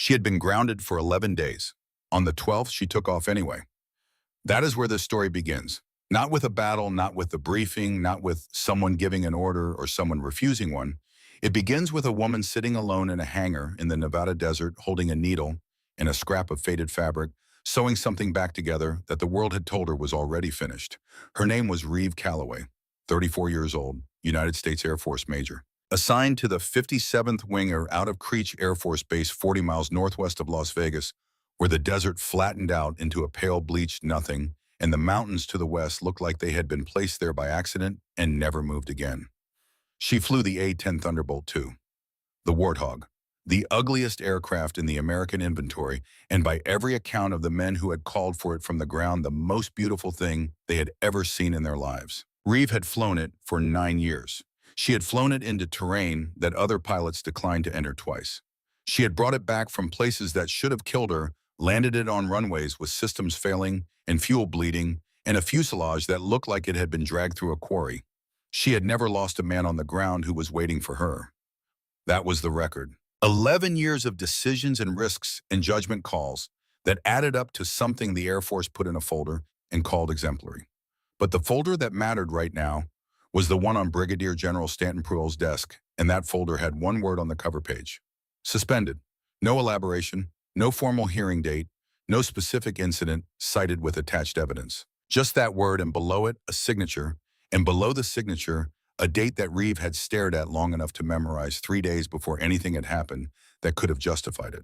She had been grounded for 11 days. On the 12th, she took off anyway. That is where this story begins. Not with a battle, not with a briefing, not with someone giving an order or someone refusing one. It begins with a woman sitting alone in a hangar in the Nevada desert, holding a needle and a scrap of faded fabric, sewing something back together that the world had told her was already finished. Her name was Reeve Calloway, 34 years old, United States Air Force Major. Assigned to the 57th Winger out of Creech Air Force Base 40 miles northwest of Las Vegas, where the desert flattened out into a pale bleached nothing, and the mountains to the west looked like they had been placed there by accident and never moved again. She flew the A-10 Thunderbolt II, the Warthog, the ugliest aircraft in the American inventory, and by every account of the men who had called for it from the ground, the most beautiful thing they had ever seen in their lives. Reeve had flown it for 9 years. She had flown it into terrain that other pilots declined to enter twice. She had brought it back from places that should have killed her, landed it on runways with systems failing and fuel bleeding, and a fuselage that looked like it had been dragged through a quarry. She had never lost a man on the ground who was waiting for her. That was the record. 11 years of decisions and risks and judgment calls that added up to something the Air Force put in a folder and called exemplary. But the folder that mattered right now was the one on Brigadier General Stanton Pruitt's desk, and that folder had one word on the cover page: suspended. No elaboration, no formal hearing date, no specific incident cited with attached evidence. Just that word, and below it, a signature, and below the signature, a date that Reeve had stared at long enough to memorize 3 days before anything had happened that could have justified it.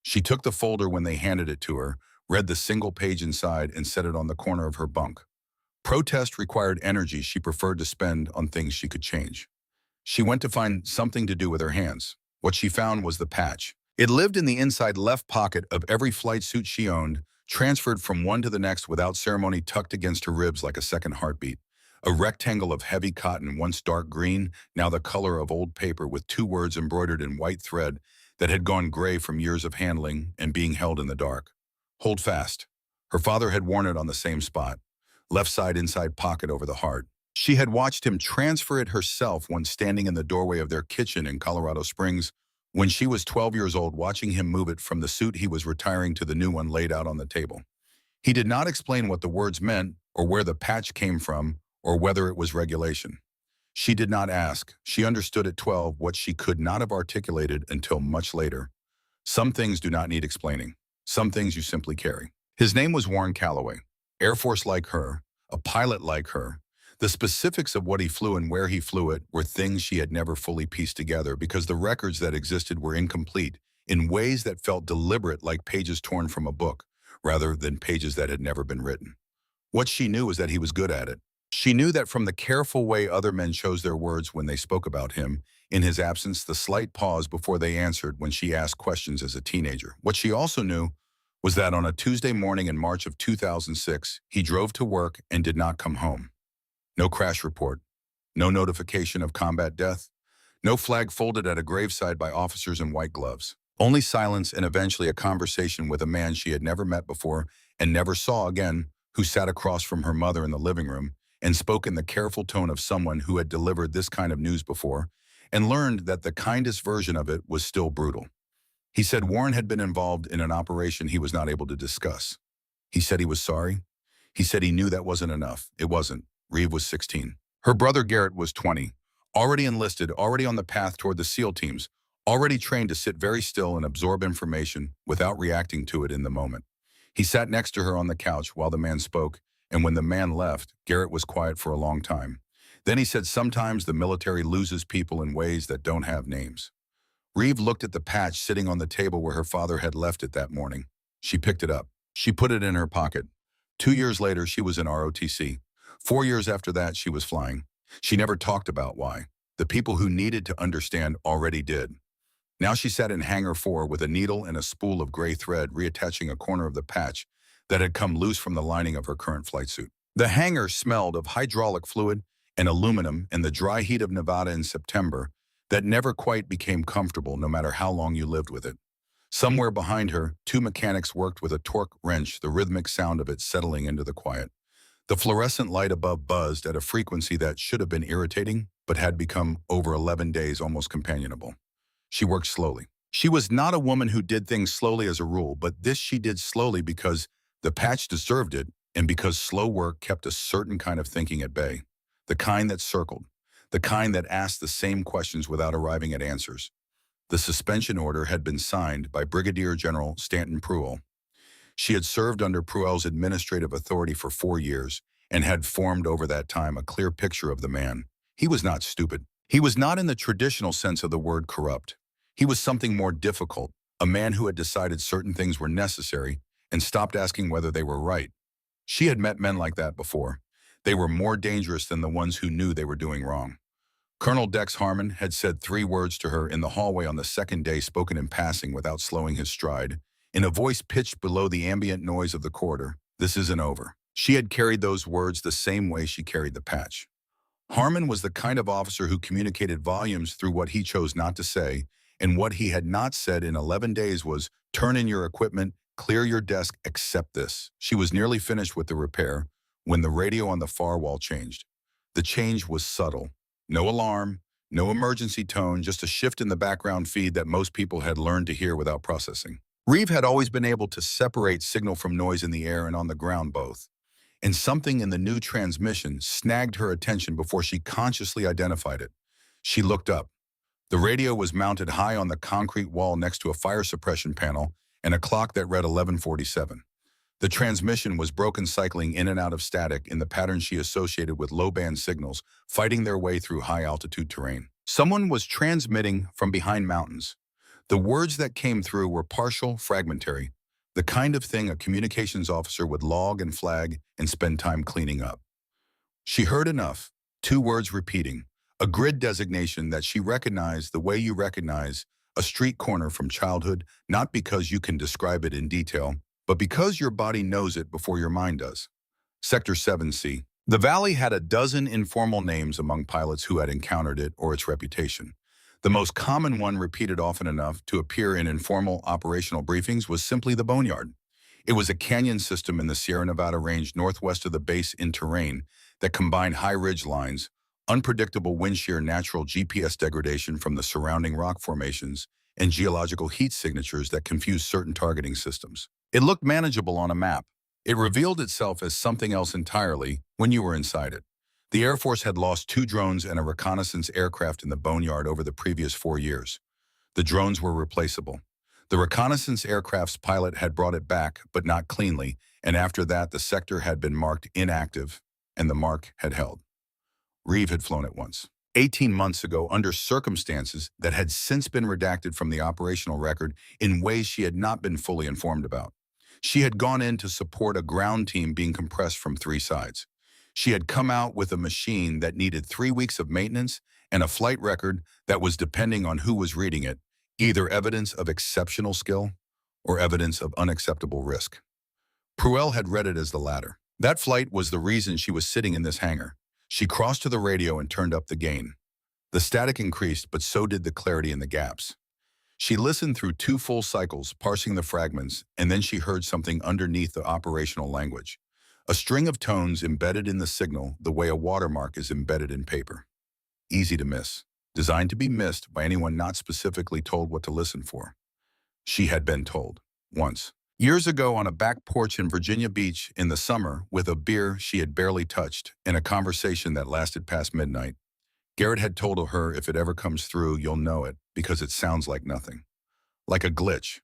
She took the folder when they handed it to her, read the single page inside, and set it on the corner of her bunk. Protest required energy she preferred to spend on things she could change. She went to find something to do with her hands. What she found was the patch. It lived in the inside left pocket of every flight suit she owned, transferred from one to the next without ceremony, tucked against her ribs like a second heartbeat. A rectangle of heavy cotton, once dark green, now the color of old paper, with 2 words embroidered in white thread that had gone gray from years of handling and being held in the dark. Hold fast. Her father had worn it on the same spot. Left side inside pocket over the heart. She had watched him transfer it herself once standing in the doorway of their kitchen in Colorado Springs when she was 12 years old, watching him move it from the suit he was retiring to the new one laid out on the table. He did not explain what the words meant or where the patch came from or whether it was regulation. She did not ask. She understood at 12 what she could not have articulated until much later. Some things do not need explaining. Some things you simply carry. His name was Warren Calloway. Air Force like her, a pilot like her. The specifics of what he flew and where he flew it were things she had never fully pieced together because the records that existed were incomplete in ways that felt deliberate, like pages torn from a book, rather than pages that had never been written. What she knew was that he was good at it. She knew that from the careful way other men chose their words when they spoke about him, in his absence, the slight pause before they answered when she asked questions as a teenager. What she also knew was that on a Tuesday morning in March of 2006, he drove to work and did not come home. No crash report, no notification of combat death, no flag folded at a graveside by officers in white gloves. Only silence and eventually a conversation with a man she had never met before and never saw again, who sat across from her mother in the living room and spoke in the careful tone of someone who had delivered this kind of news before and learned that the kindest version of it was still brutal. He said Warren had been involved in an operation he was not able to discuss. He said he was sorry. He said he knew that wasn't enough. It wasn't. Reeve was 16. Her brother Garrett was 20, already enlisted, already on the path toward the SEAL teams, already trained to sit very still and absorb information without reacting to it in the moment. He sat next to her on the couch while the man spoke, and when the man left, Garrett was quiet for a long time. Then he said, sometimes the military loses people in ways that don't have names. Reeve looked at the patch sitting on the table where her father had left it that morning. She picked it up. She put it in her pocket. 2 years later, she was in ROTC. 4 years after that, she was flying. She never talked about why. The people who needed to understand already did. Now she sat in Hangar 4 with a needle and a spool of gray thread reattaching a corner of the patch that had come loose from the lining of her current flight suit. The hangar smelled of hydraulic fluid and aluminum and the dry heat of Nevada in September that never quite became comfortable no matter how long you lived with it. Somewhere behind her, 2 mechanics worked with a torque wrench, the rhythmic sound of it settling into the quiet. The fluorescent light above buzzed at a frequency that should have been irritating, but had become, over 11 days, almost companionable. She worked slowly. She was not a woman who did things slowly as a rule, but this she did slowly because the patch deserved it and because slow work kept a certain kind of thinking at bay. The kind that circled, the kind that asked the same questions without arriving at answers. The suspension order had been signed by Brigadier General Stanton Pruill. She had served under Pruill's administrative authority for 4 years and had formed over that time a clear picture of the man. He was not stupid. He was not in the traditional sense of the word corrupt. He was something more difficult, a man who had decided certain things were necessary and stopped asking whether they were right. She had met men like that before. They were more dangerous than the ones who knew they were doing wrong. Colonel Dex Harmon had said 3 words to her in the hallway on the second day, spoken in passing without slowing his stride, in a voice pitched below the ambient noise of the corridor. This isn't over. She had carried those words the same way she carried the patch. Harmon was the kind of officer who communicated volumes through what he chose not to say, and what he had not said in 11 days was, turn in your equipment, clear your desk, accept this. She was nearly finished with the repair when the radio on the far wall changed. The change was subtle. No alarm, no emergency tone, just a shift in the background feed that most people had learned to hear without processing. Reeve had always been able to separate signal from noise in the air and on the ground both. And something in the new transmission snagged her attention before she consciously identified it. She looked up. The radio was mounted high on the concrete wall next to a fire suppression panel and a clock that read 11:47. The transmission was broken, cycling in and out of static in the pattern she associated with low-band signals, fighting their way through high-altitude terrain. Someone was transmitting from behind mountains. The words that came through were partial, fragmentary, the kind of thing a communications officer would log and flag and spend time cleaning up. She heard enough, 2 words repeating, a grid designation that she recognized the way you recognize a street corner from childhood, not because you can describe it in detail, but because your body knows it before your mind does. Sector 7C. The valley had a dozen informal names among pilots who had encountered it or its reputation. The most common one, repeated often enough to appear in informal operational briefings, was simply the Boneyard. It was a canyon system in the Sierra Nevada range northwest of the base in terrain that combined high ridge lines, unpredictable wind shear, natural GPS degradation from the surrounding rock formations, and geological heat signatures that confused certain targeting systems. It looked manageable on a map. It revealed itself as something else entirely when you were inside it. The Air Force had lost 2 drones and a reconnaissance aircraft in the Boneyard over the previous 4 years. The drones were replaceable. The reconnaissance aircraft's pilot had brought it back, but not cleanly, and after that the sector had been marked inactive, and the mark had held. Reeve had flown it once, 18 months ago, under circumstances that had since been redacted from the operational record in ways she had not been fully informed about. She had gone in to support a ground team being compressed from 3 sides. She had come out with a machine that needed 3 weeks of maintenance and a flight record that was, depending on who was reading it, either evidence of exceptional skill or evidence of unacceptable risk. Pruill had read it as the latter. That flight was the reason she was sitting in this hangar. She crossed to the radio and turned up the gain. The static increased, but so did the clarity in the gaps. She listened through 2 full cycles, parsing the fragments, and then she heard something underneath the operational language. A string of tones embedded in the signal the way a watermark is embedded in paper. Easy to miss. Designed to be missed by anyone not specifically told what to listen for. She had been told. Once. Years ago, on a back porch in Virginia Beach in the summer, with a beer she had barely touched, in a conversation that lasted past midnight, Garrett had told her, if it ever comes through, you'll know it, because it sounds like nothing. Like a glitch.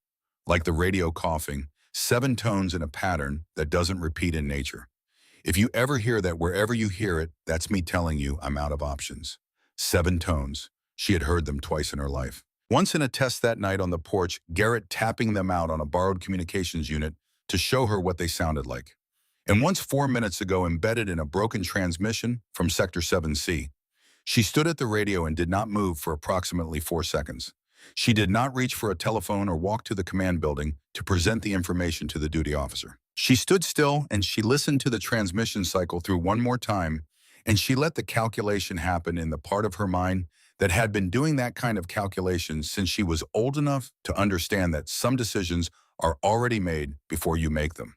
Like the radio coughing, 7 tones in a pattern that doesn't repeat in nature. If you ever hear that, wherever you hear it, that's me telling you I'm out of options. 7 tones. She had heard them twice in her life. Once in a test that night on the porch, Garrett tapping them out on a borrowed communications unit to show her what they sounded like. And once 4 minutes ago, embedded in a broken transmission from Sector 7C. She stood at the radio and did not move for approximately 4 seconds. She did not reach for a telephone or walk to the command building to present the information to the duty officer. She stood still and she listened to the transmission cycle through one more time, and she let the calculation happen in the part of her mind that had been doing that kind of calculation since she was old enough to understand that some decisions are already made before you make them.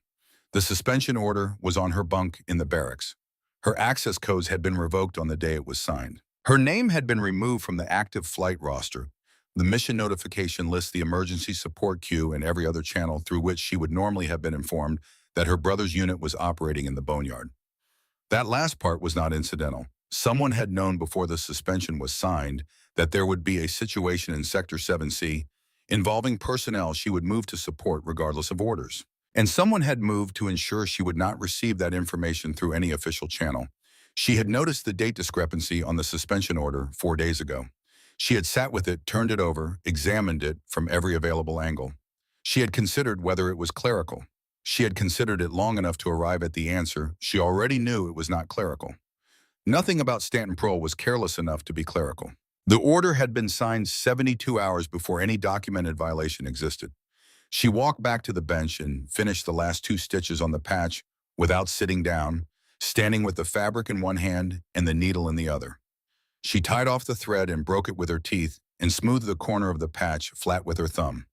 The suspension order was on her bunk in the barracks. Her access codes had been revoked on the day it was signed. Her name had been removed from the active flight roster, The mission notification lists the emergency support queue and every other channel through which she would normally have been informed that her brother's unit was operating in the boneyard. That last part was not incidental. Someone had known before the suspension was signed that there would be a situation in Sector 7C involving personnel she would move to support regardless of orders. And someone had moved to ensure she would not receive that information through any official channel. She had noticed the date discrepancy on the suspension order 4 days ago. She had sat with it, turned it over, examined it from every available angle. She had considered whether it was clerical. She had considered it long enough to arrive at the answer. She already knew it was not clerical. Nothing about Stanton Pearl was careless enough to be clerical. The order had been signed 72 hours before any documented violation existed. She walked back to the bench and finished the last 2 stitches on the patch without sitting down, standing with the fabric in one hand and the needle in the other. She tied off the thread and broke it with her teeth and smoothed the corner of the patch flat with her thumb.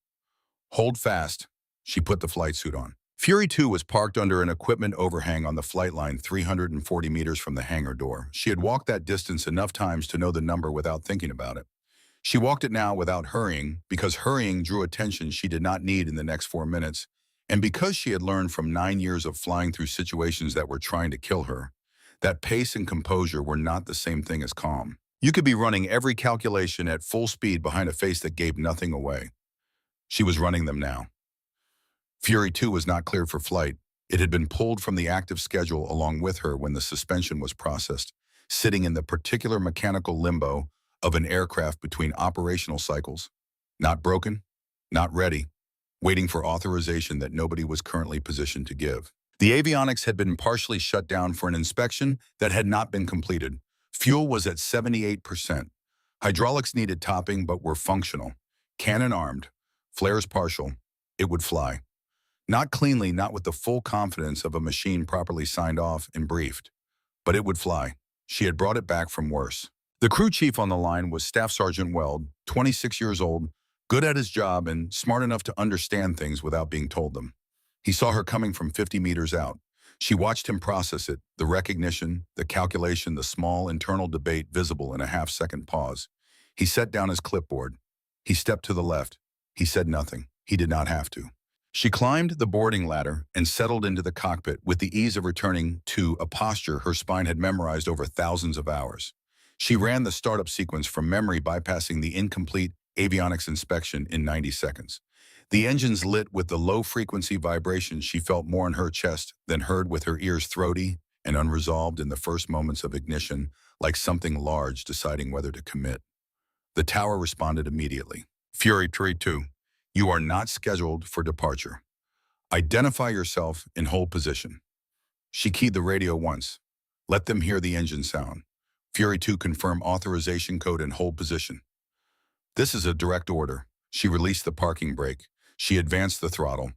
Hold fast. She put the flight suit on. Fury 2 was parked under an equipment overhang on the flight line 340 meters from the hangar door. She had walked that distance enough times to know the number without thinking about it. She walked it now without hurrying, because hurrying drew attention she did not need in the next 4 minutes, and because she had learned from 9 years of flying through situations that were trying to kill her, that pace and composure were not the same thing as calm. You could be running every calculation at full speed behind a face that gave nothing away. She was running them now. Fury 2 was not cleared for flight. It had been pulled from the active schedule along with her when the suspension was processed, sitting in the particular mechanical limbo of an aircraft between operational cycles. Not broken, not ready, waiting for authorization that nobody was currently positioned to give. The avionics had been partially shut down for an inspection that had not been completed. Fuel was at 78%. Hydraulics needed topping but were functional. Cannon armed. Flares partial. It would fly. Not cleanly, not with the full confidence of a machine properly signed off and briefed. But it would fly. She had brought it back from worse. The crew chief on the line was Staff Sergeant Weld, 26 years old, good at his job and smart enough to understand things without being told them. He saw her coming from 50 meters out. She watched him process it, the recognition, the calculation, the small internal debate visible in a half-second pause. He set down his clipboard. He stepped to the left. He said nothing. He did not have to. She climbed the boarding ladder and settled into the cockpit with the ease of returning to a posture her spine had memorized over thousands of hours. She ran the startup sequence from memory, bypassing the incomplete avionics inspection in 90 seconds. The engines lit with the low-frequency vibrations she felt more in her chest than heard with her ears throaty and unresolved in the first moments of ignition, like something large deciding whether to commit. The tower responded immediately. Fury 2, you are not scheduled for departure. Identify yourself in hold position. She keyed the radio once. Let them hear the engine sound. Fury 2, confirm authorization code and hold position. This is a direct order. She released the parking brake. She advanced the throttle.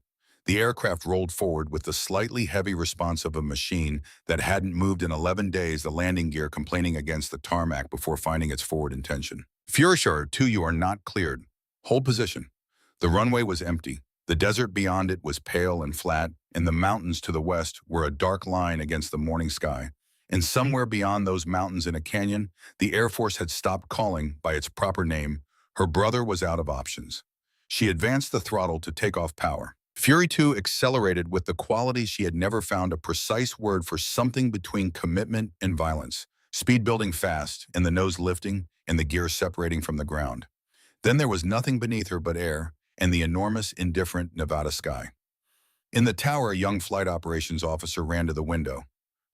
The aircraft rolled forward with the slightly heavy response of a machine that hadn't moved in 11 days, the landing gear complaining against the tarmac before finding its forward intention. Fury 2, you are not cleared. Hold position. The runway was empty. The desert beyond it was pale and flat, and the mountains to the west were a dark line against the morning sky. And somewhere beyond those mountains in a canyon, the Air Force had stopped calling by its proper name. Her brother was out of options. She advanced the throttle to take off power. Fury 2 accelerated with the quality she had never found a precise word for, something between commitment and violence. Speed building fast, and the nose lifting, and the gear separating from the ground. Then there was nothing beneath her but air and the enormous, indifferent Nevada sky. In the tower, a young flight operations officer ran to the window.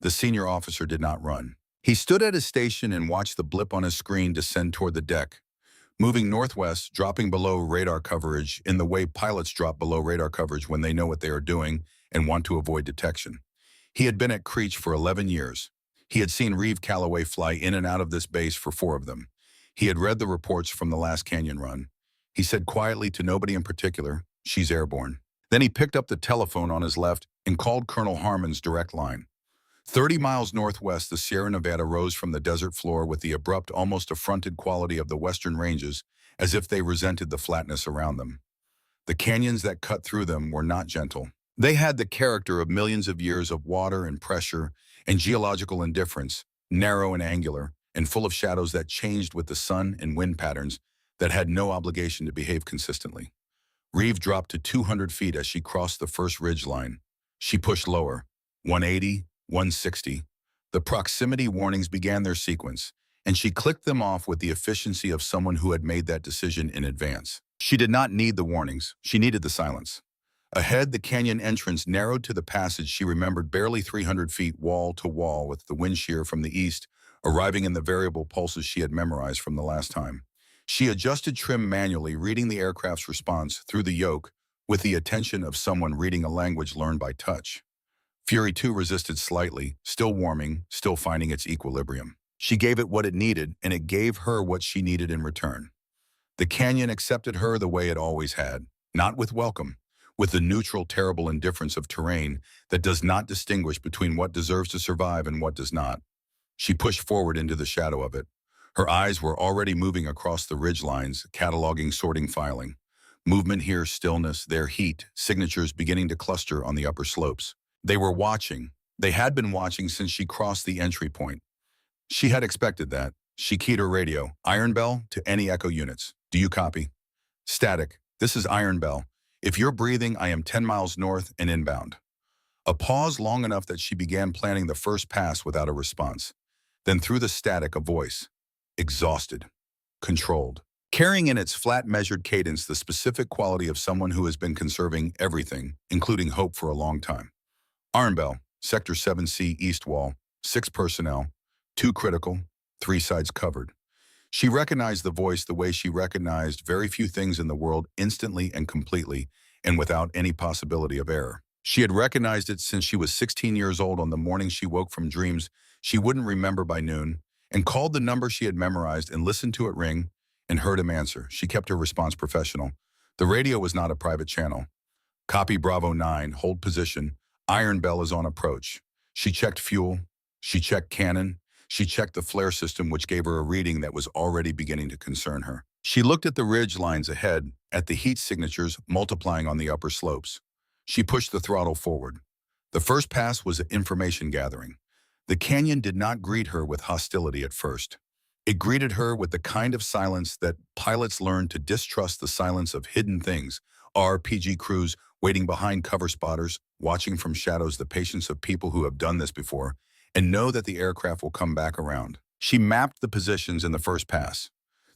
The senior officer did not run. He stood at his station and watched the blip on his screen descend toward the deck, moving northwest, dropping below radar coverage in the way pilots drop below radar coverage when they know what they are doing and want to avoid detection. He had been at Creech for 11 years. He had seen Reeve Calloway fly in and out of this base for 4 of them. He had read the reports from the last canyon run. He said quietly to nobody in particular, "She's airborne." Then he picked up the telephone on his left and called Colonel Harmon's direct line. 30 miles northwest, the Sierra Nevada rose from the desert floor with the abrupt, almost affronted quality of the western ranges, as if they resented the flatness around them. The canyons that cut through them were not gentle. They had the character of millions of years of water and pressure and geological indifference, narrow and angular, and full of shadows that changed with the sun and wind patterns, that had no obligation to behave consistently. Reeve dropped to 200 feet as she crossed the first ridge line. She pushed lower, 180, 160. The proximity warnings began their sequence, and she clicked them off with the efficiency of someone who had made that decision in advance. She did not need the warnings, she needed the silence. Ahead, the canyon entrance narrowed to the passage she remembered, barely 300 feet wall to wall, with the wind shear from the east arriving in the variable pulses she had memorized from the last time. She adjusted trim manually, reading the aircraft's response through the yoke with the attention of someone reading a language learned by touch. Fury 2 resisted slightly, still warming, still finding its equilibrium. She gave it what it needed, and it gave her what she needed in return. The canyon accepted her the way it always had, not with welcome, with the neutral, terrible indifference of terrain that does not distinguish between what deserves to survive and what does not. She pushed forward into the shadow of it. Her eyes were already moving across the ridge lines, cataloging, sorting, filing. Movement here, stillness, there heat, signatures beginning to cluster on the upper slopes. They were watching. They had been watching since she crossed the entry point. She had expected that. She keyed her radio. Iron Bell to any echo units. Do you copy? Static. This is Iron Bell. If you're breathing, I am 10 miles north and inbound. A pause long enough that she began planning the first pass without a response. Then through the static, a voice. Exhausted. Controlled. Carrying in its flat, measured cadence the specific quality of someone who has been conserving everything, including hope, for a long time. Iron Bell, Sector 7C East Wall, 6 personnel, 2 critical, 3 sides covered. She recognized the voice the way she recognized very few things in the world, instantly and completely, and without any possibility of error. She had recognized it since she was 16 years old, on the morning she woke from dreams she wouldn't remember by noon, and called the number she had memorized and listened to it ring and heard him answer. She kept her response professional. The radio was not a private channel. Copy Bravo 9, hold position. Iron Bell is on approach. She checked fuel. She checked cannon. She checked the flare system, which gave her a reading that was already beginning to concern her. She looked at the ridge lines ahead, at the heat signatures multiplying on the upper slopes. She pushed the throttle forward. The first pass was information gathering. The canyon did not greet her with hostility at first. It greeted her with the kind of silence that pilots learn to distrust, the silence of hidden things. RPG crews waiting behind cover spotters, watching from shadows, the patience of people who have done this before and know that the aircraft will come back around. She mapped the positions in the first pass.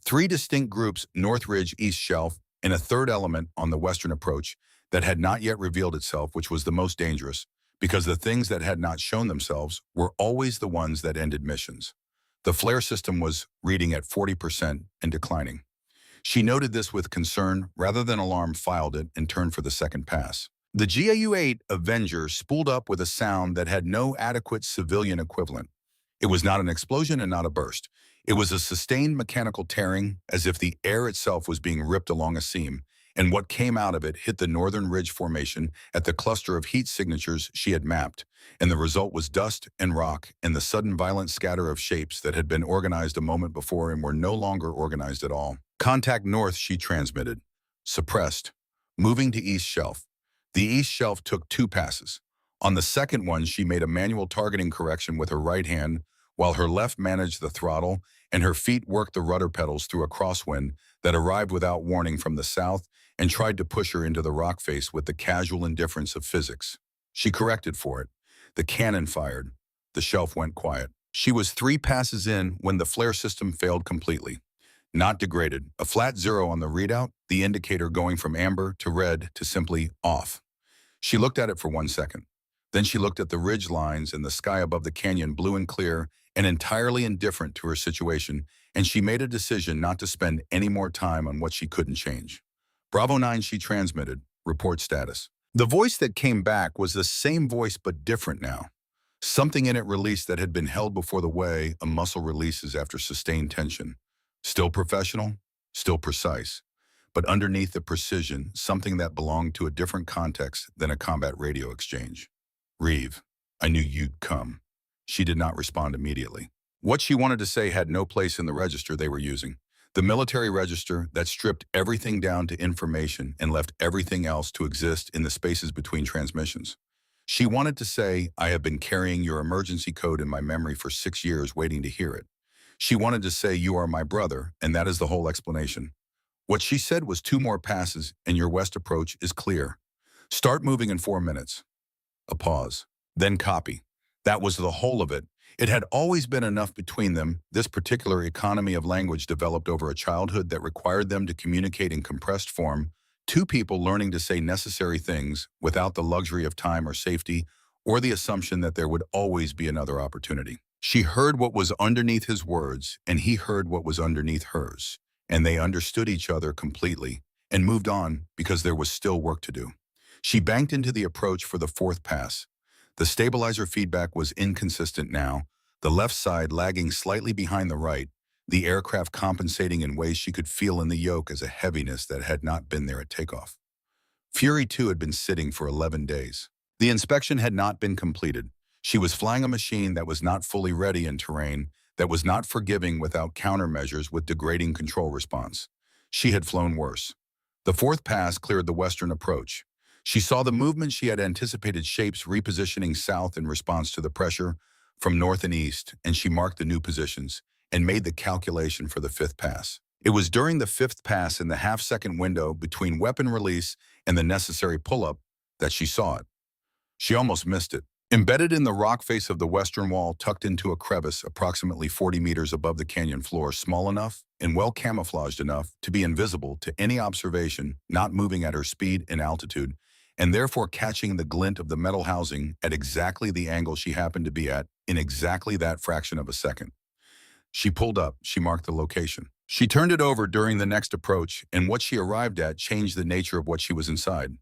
3 distinct groups, North Ridge, East Shelf, and a third element on the western approach that had not yet revealed itself, which was the most dangerous, because the things that had not shown themselves were always the ones that ended missions. The flare system was reading at 40% and declining. She noted this with concern rather than alarm, filed it, and turned for the second pass. The GAU-8 Avenger spooled up with a sound that had no adequate civilian equivalent. It was not an explosion and not a burst. It was a sustained mechanical tearing, as if the air itself was being ripped along a seam, and what came out of it hit the northern ridge formation at the cluster of heat signatures she had mapped, and the result was dust and rock and the sudden violent scatter of shapes that had been organized a moment before and were no longer organized at all. Contact north, she transmitted. Suppressed. Moving to East Shelf. The East Shelf took 2 passes. On the second one, she made a manual targeting correction with her right hand, while her left managed the throttle, and her feet worked the rudder pedals through a crosswind that arrived without warning from the south and tried to push her into the rock face with the casual indifference of physics. She corrected for it. The cannon fired. The shelf went quiet. She was 3 passes in when the flare system failed completely. Not degraded. A flat 0 on the readout, the indicator going from amber to red to simply off. She looked at it for 1 second. Then she looked at the ridge lines and the sky above the canyon, blue and clear and entirely indifferent to her situation, and she made a decision not to spend any more time on what she couldn't change. Bravo 9, she transmitted. Report status. The voice that came back was the same voice but different now. Something in it released that had been held before, the way a muscle releases after sustained tension. Still professional, still precise, but underneath the precision, something that belonged to a different context than a combat radio exchange. Reeve, I knew you'd come. She did not respond immediately. What she wanted to say had no place in the register they were using. The military register that stripped everything down to information and left everything else to exist in the spaces between transmissions. She wanted to say, I have been carrying your emergency code in my memory for 6 years waiting to hear it. She wanted to say, you are my brother, and that is the whole explanation. What she said was 2 more passes and your west approach is clear. Start moving in 4 minutes. A pause. Then copy. That was the whole of it. It had always been enough between them. This particular economy of language developed over a childhood that required them to communicate in compressed form, two people learning to say necessary things without the luxury of time or safety or the assumption that there would always be another opportunity. She heard what was underneath his words, and he heard what was underneath hers, and they understood each other completely and moved on because there was still work to do. She banked into the approach for the fourth pass. The stabilizer feedback was inconsistent now, the left side lagging slightly behind the right, the aircraft compensating in ways she could feel in the yoke as a heaviness that had not been there at takeoff. Fury 2 had been sitting for 11 days. The inspection had not been completed. She was flying a machine that was not fully ready in terrain, that was not forgiving without countermeasures with degrading control response. She had flown worse. The fourth pass cleared the western approach. She saw the movement she had anticipated, shapes repositioning south in response to the pressure from north and east, and she marked the new positions and made the calculation for the fifth pass. It was during the fifth pass in the half-second window between weapon release and the necessary pull-up that she saw it. She almost missed it. Embedded in the rock face of the western wall, tucked into a crevice approximately 40 meters above the canyon floor, small enough and well camouflaged enough to be invisible to any observation, not moving at her speed and altitude, and therefore catching the glint of the metal housing at exactly the angle she happened to be at in exactly that fraction of a second. She pulled up, she marked the location. She turned it over during the next approach, and what she arrived at changed the nature of what she was inside.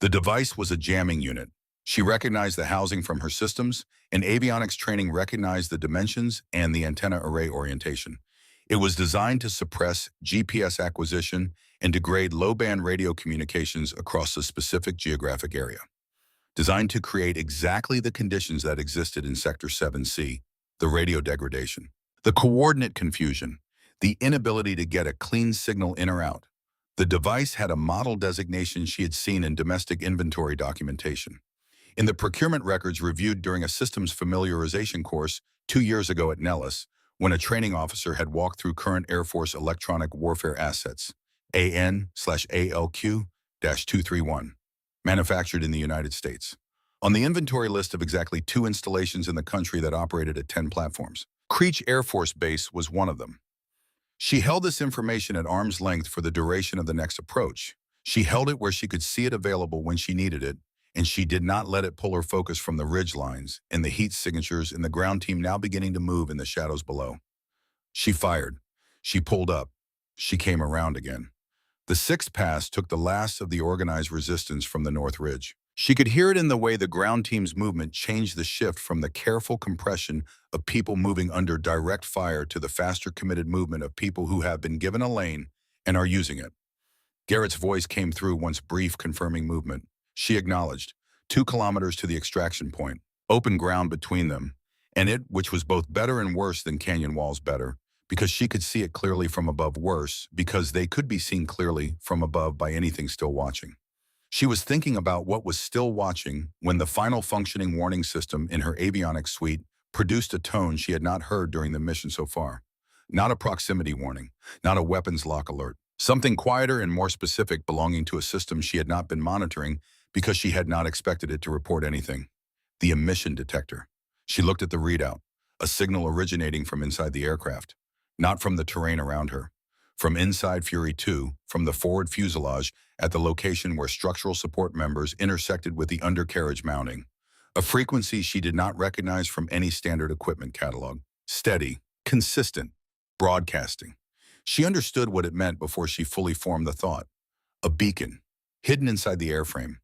The device was a jamming unit. She recognized the housing from her systems, and avionics training recognized the dimensions and the antenna array orientation. It was designed to suppress GPS acquisition and degrade low-band radio communications across a specific geographic area. Designed to create exactly the conditions that existed in Sector 7C, the radio degradation, the coordinate confusion, the inability to get a clean signal in or out. The device had a model designation she had seen in domestic inventory documentation. In the procurement records reviewed during a systems familiarization course 2 years ago at Nellis, when a training officer had walked through current Air Force electronic warfare assets, AN/ALQ-231, manufactured in the United States. On the inventory list of exactly 2 installations in the country that operated at 10 platforms, Creech Air Force Base was one of them. She held this information at arm's length for the duration of the next approach. She held it where she could see it available when she needed it, and she did not let it pull her focus from the ridge lines and the heat signatures and the ground team now beginning to move in the shadows below. She fired. She pulled up. She came around again. The sixth pass took the last of the organized resistance from the North Ridge. She could hear it in the way the ground team's movement changed the shift from the careful compression of people moving under direct fire to the faster committed movement of people who have been given a lane and are using it. Garrett's voice came through once brief, confirming movement. She acknowledged, 2 kilometers to the extraction point, open ground between them, and it, which was both better and worse than canyon walls better, because she could see it clearly from above, worse, because they could be seen clearly from above by anything still watching. She was thinking about what was still watching when the final functioning warning system in her avionics suite produced a tone she had not heard during the mission so far. Not a proximity warning, not a weapons lock alert, something quieter and more specific belonging to a system she had not been monitoring because she had not expected it to report anything. The emission detector. She looked at the readout, a signal originating from inside the aircraft, not from the terrain around her. From inside Fury 2, from the forward fuselage at the location where structural support members intersected with the undercarriage mounting. A frequency she did not recognize from any standard equipment catalog. Steady, consistent, broadcasting. She understood what it meant before she fully formed the thought. A beacon, hidden inside the airframe.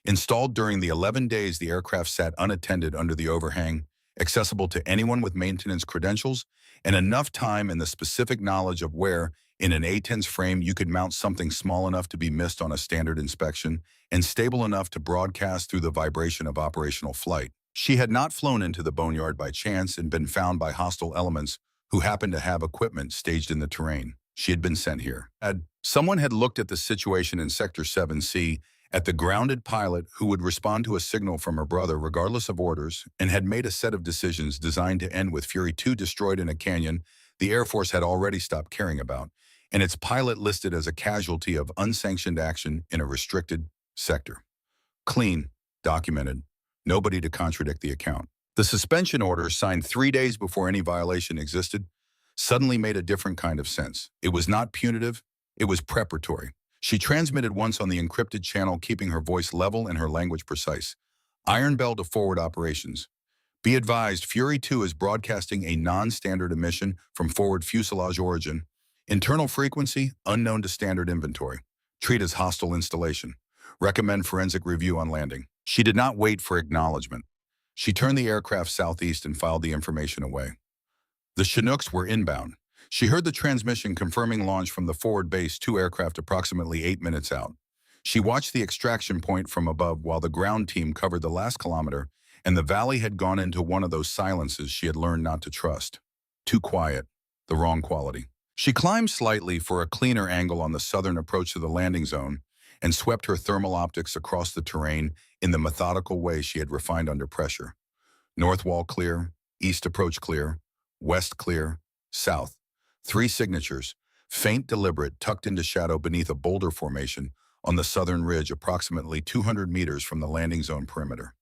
Installed during the 11 days the aircraft sat unattended under the overhang, accessible to anyone with maintenance credentials, and enough time and the specific knowledge of where, in an A-10's frame, you could mount something small enough to be missed on a standard inspection and stable enough to broadcast through the vibration of operational flight. She had not flown into the boneyard by chance and been found by hostile elements who happened to have equipment staged in the terrain. She had been sent here. Someone had looked at the situation in Sector 7C, at the grounded pilot who would respond to a signal from her brother regardless of orders, and had made a set of decisions designed to end with Fury 2 destroyed in a canyon the Air Force had already stopped caring about, and its pilot listed as a casualty of unsanctioned action in a restricted sector. Clean, documented, nobody to contradict the account. The suspension order, signed 3 days before any violation existed, suddenly made a different kind of sense. It was not punitive, it was preparatory. She transmitted once on the encrypted channel, keeping her voice level and her language precise. Iron Bell to forward operations. Be advised, Fury 2 is broadcasting a non-standard emission from forward fuselage origin. Internal frequency, unknown to standard inventory. Treat as hostile installation. Recommend forensic review on landing. She did not wait for acknowledgement. She turned the aircraft southeast and filed the information away. The Chinooks were inbound. She heard the transmission confirming launch from the forward base, 2 aircraft approximately 8 minutes out. She watched the extraction point from above while the ground team covered the last kilometer, and the valley had gone into one of those silences she had learned not to trust. Too quiet, the wrong quality. She climbed slightly for a cleaner angle on the southern approach to the landing zone and swept her thermal optics across the terrain in the methodical way she had refined under pressure. North wall clear, east approach clear, west clear, south. 3 signatures, faint, deliberate, tucked into shadow beneath a boulder formation on the southern ridge approximately 200 meters from the landing zone perimeter.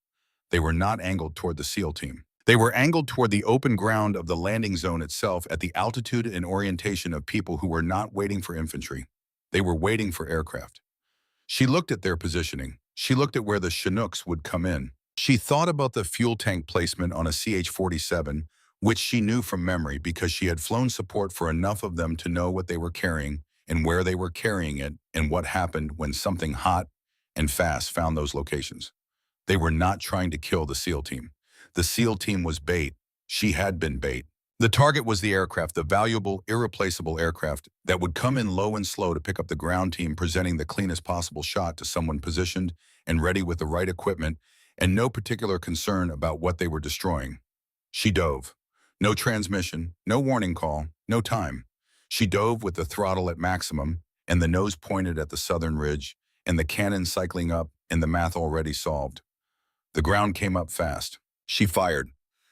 They were not angled toward the SEAL team. They were angled toward the open ground of the landing zone itself at the altitude and orientation of people who were not waiting for infantry. They were waiting for aircraft. She looked at their positioning. She looked at where the Chinooks would come in. She thought about the fuel tank placement on a CH-47, which she knew from memory because she had flown support for enough of them to know what they were carrying and where they were carrying it and what happened when something hot and fast found those locations. They were not trying to kill the SEAL team. The SEAL team was bait. She had been bait. The target was the aircraft, the valuable, irreplaceable aircraft that would come in low and slow to pick up the ground team, presenting the cleanest possible shot to someone positioned and ready with the right equipment and no particular concern about what they were destroying. She dove. No transmission, no warning call, no time. She dove with the throttle at maximum and the nose pointed at the southern ridge and the cannon cycling up and the math already solved. The ground came up fast. She fired.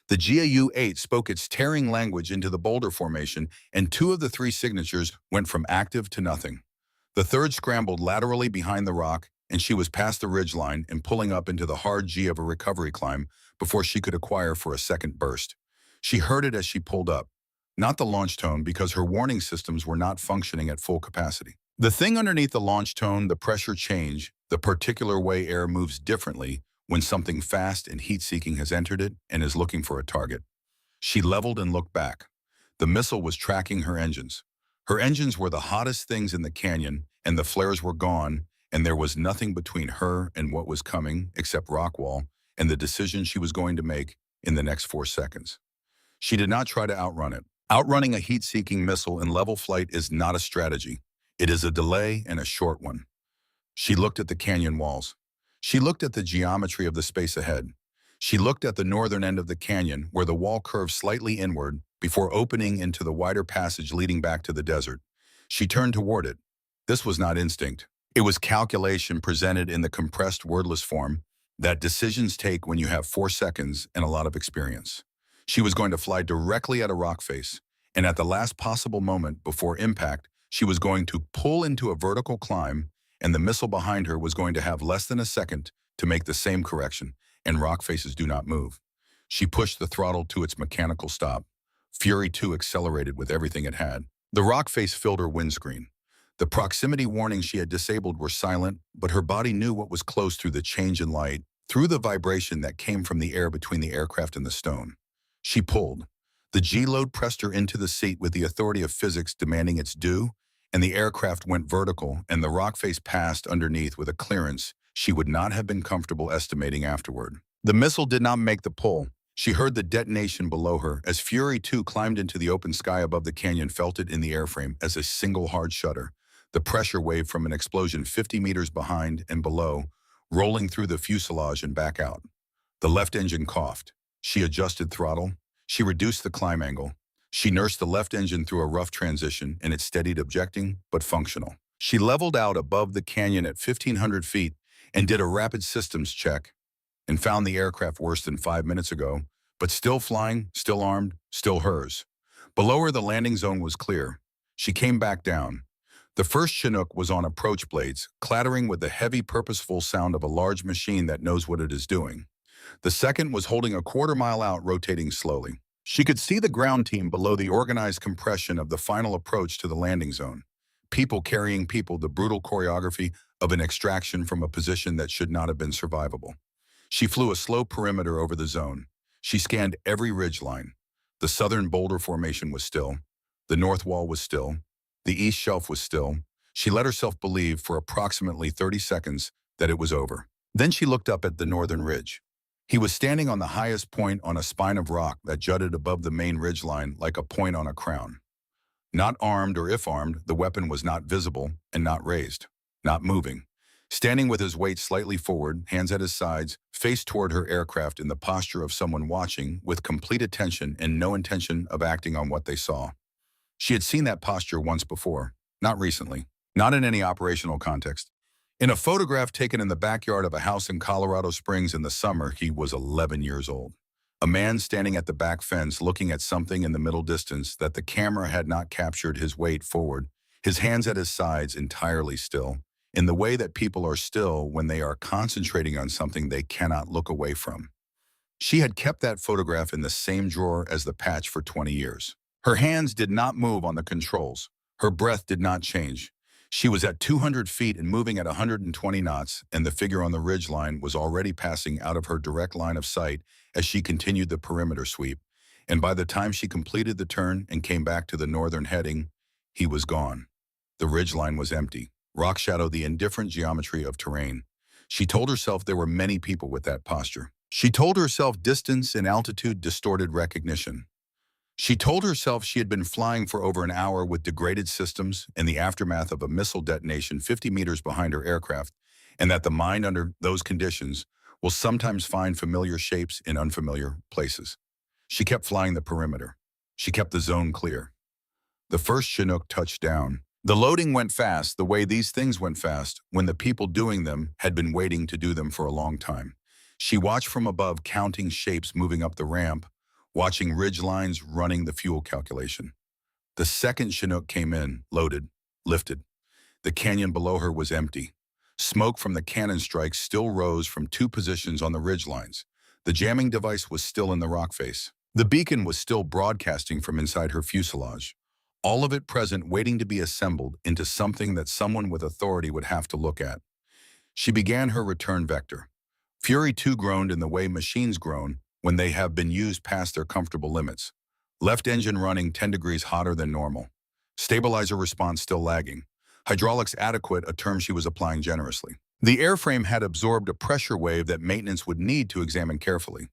The GAU-8 spoke its tearing language into the boulder formation, and 2 of the 3 signatures went from active to nothing. The third scrambled laterally behind the rock, and she was past the ridgeline and pulling up into the hard G of a recovery climb before she could acquire for a second burst. She heard it as she pulled up. Not the launch tone, because her warning systems were not functioning at full capacity. The thing underneath the launch tone, the pressure change, the particular way air moves differently when something fast and heat-seeking has entered it and is looking for a target. She leveled and looked back. The missile was tracking her engines. Her engines were the hottest things in the canyon, and the flares were gone, and there was nothing between her and what was coming except rock wall and the decision she was going to make in the next 4 seconds. She did not try to outrun it. Outrunning a heat-seeking missile in level flight is not a strategy. It is a delay and a short one. She looked at the canyon walls. She looked at the geometry of the space ahead. She looked at the northern end of the canyon where the wall curved slightly inward before opening into the wider passage leading back to the desert. She turned toward it. This was not instinct. It was calculation presented in the compressed wordless form that decisions take when you have 4 seconds and a lot of experience. She was going to fly directly at a rock face, and at the last possible moment before impact, she was going to pull into a vertical climb, and the missile behind her was going to have less than a second to make the same correction, and rock faces do not move. She pushed the throttle to its mechanical stop. Fury 2 accelerated with everything it had. The rock face filled her windscreen. The proximity warnings she had disabled were silent, but her body knew what was close through the change in light, through the vibration that came from the air between the aircraft and the stone. She pulled. The G-load pressed her into the seat with the authority of physics demanding its due, and the aircraft went vertical, and the rock face passed underneath with a clearance she would not have been comfortable estimating afterward. The missile did not make the pull. She heard the detonation below her as Fury 2 climbed into the open sky above the canyon, felt it in the airframe as a single hard shudder. The pressure wave from an explosion 50 meters behind and below, rolling through the fuselage and back out. The left engine coughed. She adjusted throttle. She reduced the climb angle. She nursed the left engine through a rough transition, and it steadied, objecting, but functional. She leveled out above the canyon at 1,500 feet and did a rapid systems check and found the aircraft worse than 5 minutes ago, but still flying, still armed, still hers. Below her, the landing zone was clear. She came back down. The first Chinook was on approach blades, clattering with the heavy, purposeful sound of a large machine that knows what it is doing. The second was holding a quarter-mile out, rotating slowly. She could see the ground team below, the organized compression of the final approach to the landing zone. People carrying people, the brutal choreography of an extraction from a position that should not have been survivable. She flew a slow perimeter over the zone. She scanned every ridgeline. The southern boulder formation was still. The north wall was still. The east shelf was still. She let herself believe for approximately 30 seconds that it was over. Then she looked up at the northern ridge. He was standing on the highest point on a spine of rock that jutted above the main ridgeline like a point on a crown. Not armed, or if armed, the weapon was not visible and not raised, not moving. Standing with his weight slightly forward, hands at his sides, face toward her aircraft in the posture of someone watching with complete attention and no intention of acting on what they saw. She had seen that posture once before, not recently, not in any operational context. In a photograph taken in the backyard of a house in Colorado Springs in the summer, he was 11 years old. A man standing at the back fence looking at something in the middle distance that the camera had not captured, his weight forward, his hands at his sides entirely still, in the way that people are still when they are concentrating on something they cannot look away from. She had kept that photograph in the same drawer as the patch for 20 years. Her hands did not move on the controls. Her breath did not change. She was at 200 feet and moving at 120 knots, and the figure on the ridgeline was already passing out of her direct line of sight as she continued the perimeter sweep. And by the time she completed the turn and came back to the northern heading, he was gone. The ridgeline was empty. Rock shadowed the indifferent geometry of terrain. She told herself there were many people with that posture. She told herself distance and altitude distorted recognition. She told herself she had been flying for over an hour with degraded systems in the aftermath of a missile detonation 50 meters behind her aircraft, and that the mind under those conditions will sometimes find familiar shapes in unfamiliar places. She kept flying the perimeter. She kept the zone clear. The first Chinook touched down. The loading went fast, the way these things went fast, when the people doing them had been waiting to do them for a long time. She watched from above, counting shapes moving up the ramp, watching ridge lines running the fuel calculation. The second Chinook came in, loaded, lifted. The canyon below her was empty. Smoke from the cannon strikes still rose from two positions on the ridge lines. The jamming device was still in the rock face. The beacon was still broadcasting from inside her fuselage. All of it present, waiting to be assembled into something that someone with authority would have to look at. She began her return vector. Fury 2 groaned in the way machines groan when they have been used past their comfortable limits. Left engine running 10 degrees hotter than normal. Stabilizer response still lagging. Hydraulics adequate, a term she was applying generously. The airframe had absorbed a pressure wave that maintenance would need to examine carefully.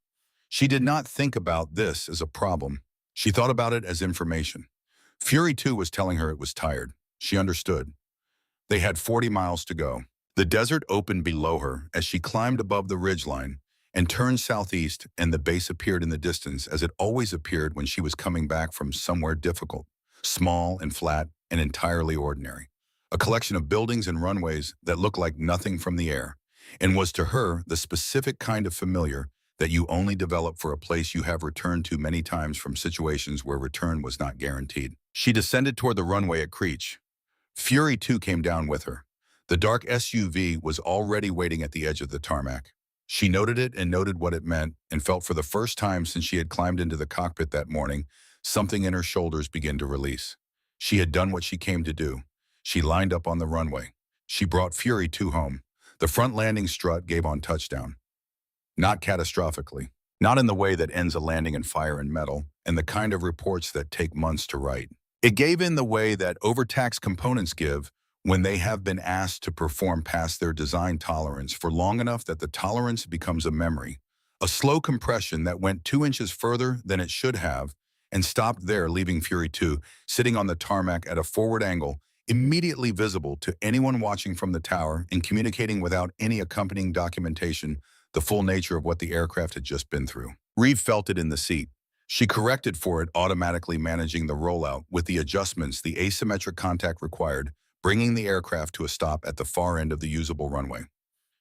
She did not think about this as a problem. She thought about it as information. Fury 2 was telling her it was tired. She understood. They had 40 miles to go. The desert opened below her as she climbed above the ridgeline and turned southeast, and the base appeared in the distance as it always appeared when she was coming back from somewhere difficult, small and flat and entirely ordinary. A collection of buildings and runways that looked like nothing from the air, and was to her the specific kind of familiar that you only develop for a place you have returned to many times from situations where return was not guaranteed. She descended toward the runway at Creech. Fury 2 came down with her. The dark SUV was already waiting at the edge of the tarmac. She noted it and noted what it meant, and felt for the first time since she had climbed into the cockpit that morning, something in her shoulders begin to release. She had done what she came to do. She lined up on the runway. She brought Fury 2 home. The front landing strut gave on touchdown. Not catastrophically. Not in the way that ends a landing in fire and metal, and the kind of reports that take months to write. It gave in the way that overtaxed components give when they have been asked to perform past their design tolerance for long enough that the tolerance becomes a memory. A slow compression that went 2 inches further than it should have and stopped there, leaving Fury 2 sitting on the tarmac at a forward angle, immediately visible to anyone watching from the tower and communicating without any accompanying documentation the full nature of what the aircraft had just been through. Reeve felt it in the seat. She corrected for it, automatically managing the rollout with the adjustments the asymmetric contact required, bringing the aircraft to a stop at the far end of the usable runway.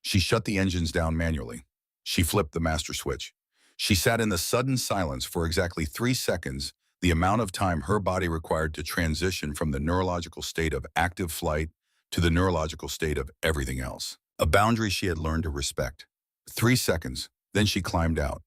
She shut the engines down manually. She flipped the master switch. She sat in the sudden silence for exactly 3 seconds, the amount of time her body required to transition from the neurological state of active flight to the neurological state of everything else. A boundary she had learned to respect. 3 seconds, then she climbed out.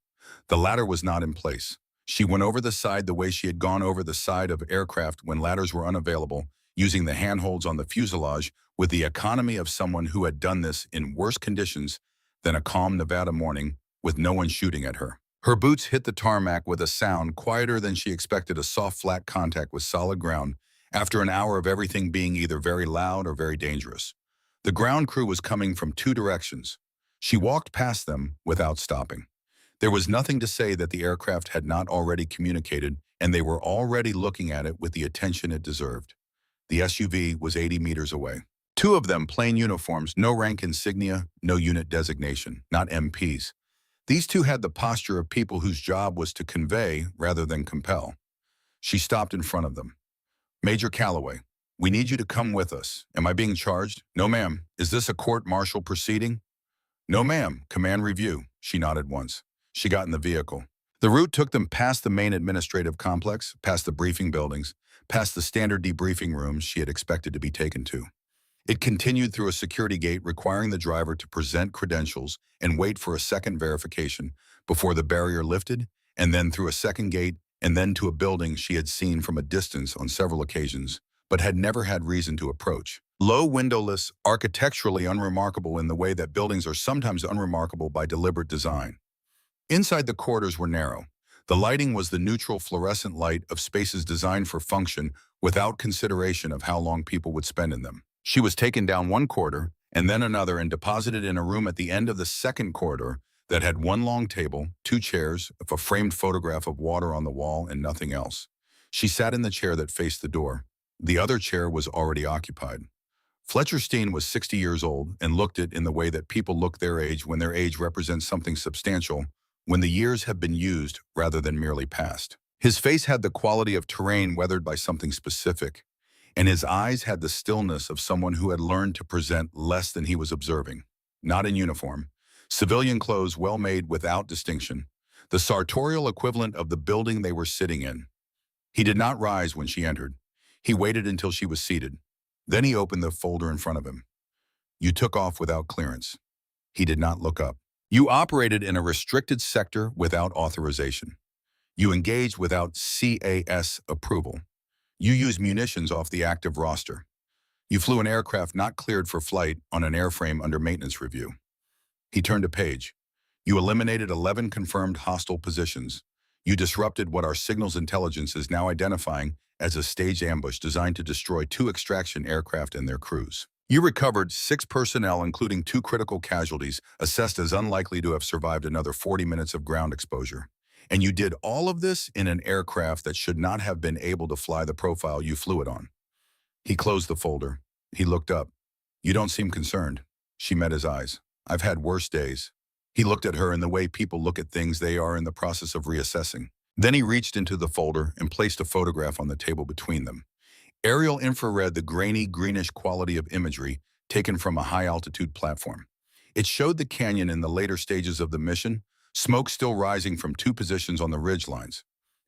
The ladder was not in place. She went over the side the way she had gone over the side of aircraft when ladders were unavailable, using the handholds on the fuselage with the economy of someone who had done this in worse conditions than a calm Nevada morning with no one shooting at her. Her boots hit the tarmac with a sound quieter than she expected, a soft, flat contact with solid ground after an hour of everything being either very loud or very dangerous. The ground crew was coming from 2 directions. She walked past them without stopping. There was nothing to say that the aircraft had not already communicated, and they were already looking at it with the attention it deserved. The SUV was 80 meters away. 2 of them plain uniforms, no rank insignia, no unit designation, not MPs. These 2 had the posture of people whose job was to convey rather than compel. She stopped in front of them. "Major Calloway, we need you to come with us. Am I being charged?" "No, ma'am." "Is this a court-martial proceeding?" "No, ma'am. Command review." She nodded once. She got in the vehicle. The route took them past the main administrative complex, past the briefing buildings, past the standard debriefing rooms she had expected to be taken to. It continued through a security gate requiring the driver to present credentials and wait for a second verification before the barrier lifted, and then through a second gate, and then to a building she had seen from a distance on several occasions, but had never had reason to approach. Low, windowless, architecturally unremarkable in the way that buildings are sometimes unremarkable by deliberate design. Inside, the corridors were narrow. The lighting was the neutral fluorescent light of spaces designed for function without consideration of how long people would spend in them. She was taken down one corridor and then another and deposited in a room at the end of the second corridor that had one long table, 2 chairs, a framed photograph of water on the wall, and nothing else. She sat in the chair that faced the door. The other chair was already occupied. Fletcher Steen was 60 years old and looked it in the way that people look their age when their age represents something substantial, when the years have been used rather than merely passed. His face had the quality of terrain weathered by something specific, and his eyes had the stillness of someone who had learned to present less than he was observing. Not in uniform. Civilian clothes well made without distinction. The sartorial equivalent of the building they were sitting in. He did not rise when she entered. He waited until she was seated. Then he opened the folder in front of him. "You took off without clearance." He did not look up. "You operated in a restricted sector without authorization. You engaged without CAS approval. You used munitions off the active roster. You flew an aircraft not cleared for flight on an airframe under maintenance review." He turned a page. "You eliminated 11 confirmed hostile positions. You disrupted what our signals intelligence is now identifying as a staged ambush designed to destroy 2 extraction aircraft and their crews. You recovered 6 personnel, including 2 critical casualties, assessed as unlikely to have survived another 40 minutes of ground exposure. And you did all of this in an aircraft that should not have been able to fly the profile you flew it on." He closed the folder. He looked up. "You don't seem concerned." She met his eyes. "I've had worse days." He looked at her in the way people look at things they are in the process of reassessing. Then he reached into the folder and placed a photograph on the table between them. Aerial infrared, the grainy, greenish quality of imagery taken from a high-altitude platform. It showed the canyon in the later stages of the mission, smoke still rising from 2 positions on the ridge lines.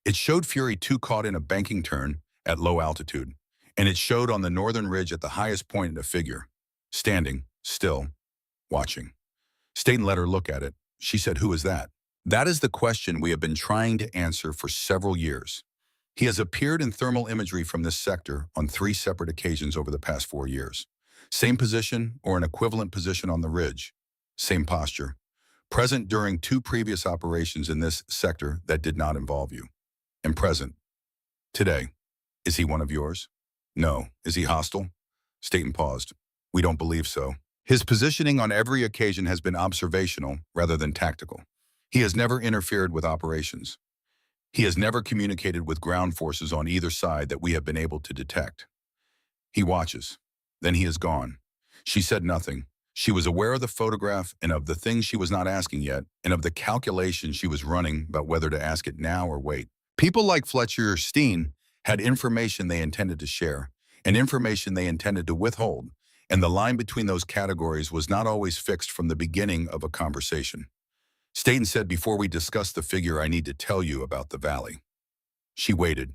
It showed Fury 2 caught in a banking turn at low altitude, and it showed on the northern ridge at the highest point a figure, standing, still, watching. Staten let her look at it. She said, "Who is that?" "That is the question we have been trying to answer for several years. He has appeared in thermal imagery from this sector on 3 separate occasions over the past 4 years. Same position or an equivalent position on the ridge. Same posture. Present during 2 previous operations in this sector that did not involve you. And present. Today. Is he one of yours?" "No." "Is he hostile?" Staten paused. "We don't believe so. His positioning on every occasion has been observational rather than tactical. He has never interfered with operations. He has never communicated with ground forces on either side that we have been able to detect. He watches. Then he is gone." She said nothing. She was aware of the photograph and of the things she was not asking yet, and of the calculation she was running about whether to ask it now or wait. People like Fletcher Steen had information they intended to share, and information they intended to withhold, and the line between those categories was not always fixed from the beginning of a conversation. Staten said, "Before we discuss the figure, I need to tell you about the valley." She waited.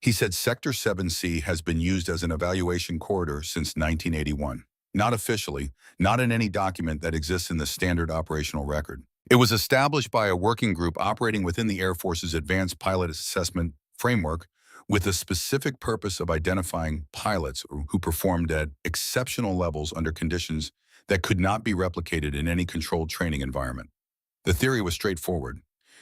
He said Sector 7C has been used as an evaluation corridor since 1981. Not officially, not in any document that exists in the standard operational record. It was established by a working group operating within the Air Force's Advanced Pilot Assessment Framework with the specific purpose of identifying pilots who performed at exceptional levels under conditions that could not be replicated in any controlled training environment. The theory was straightforward.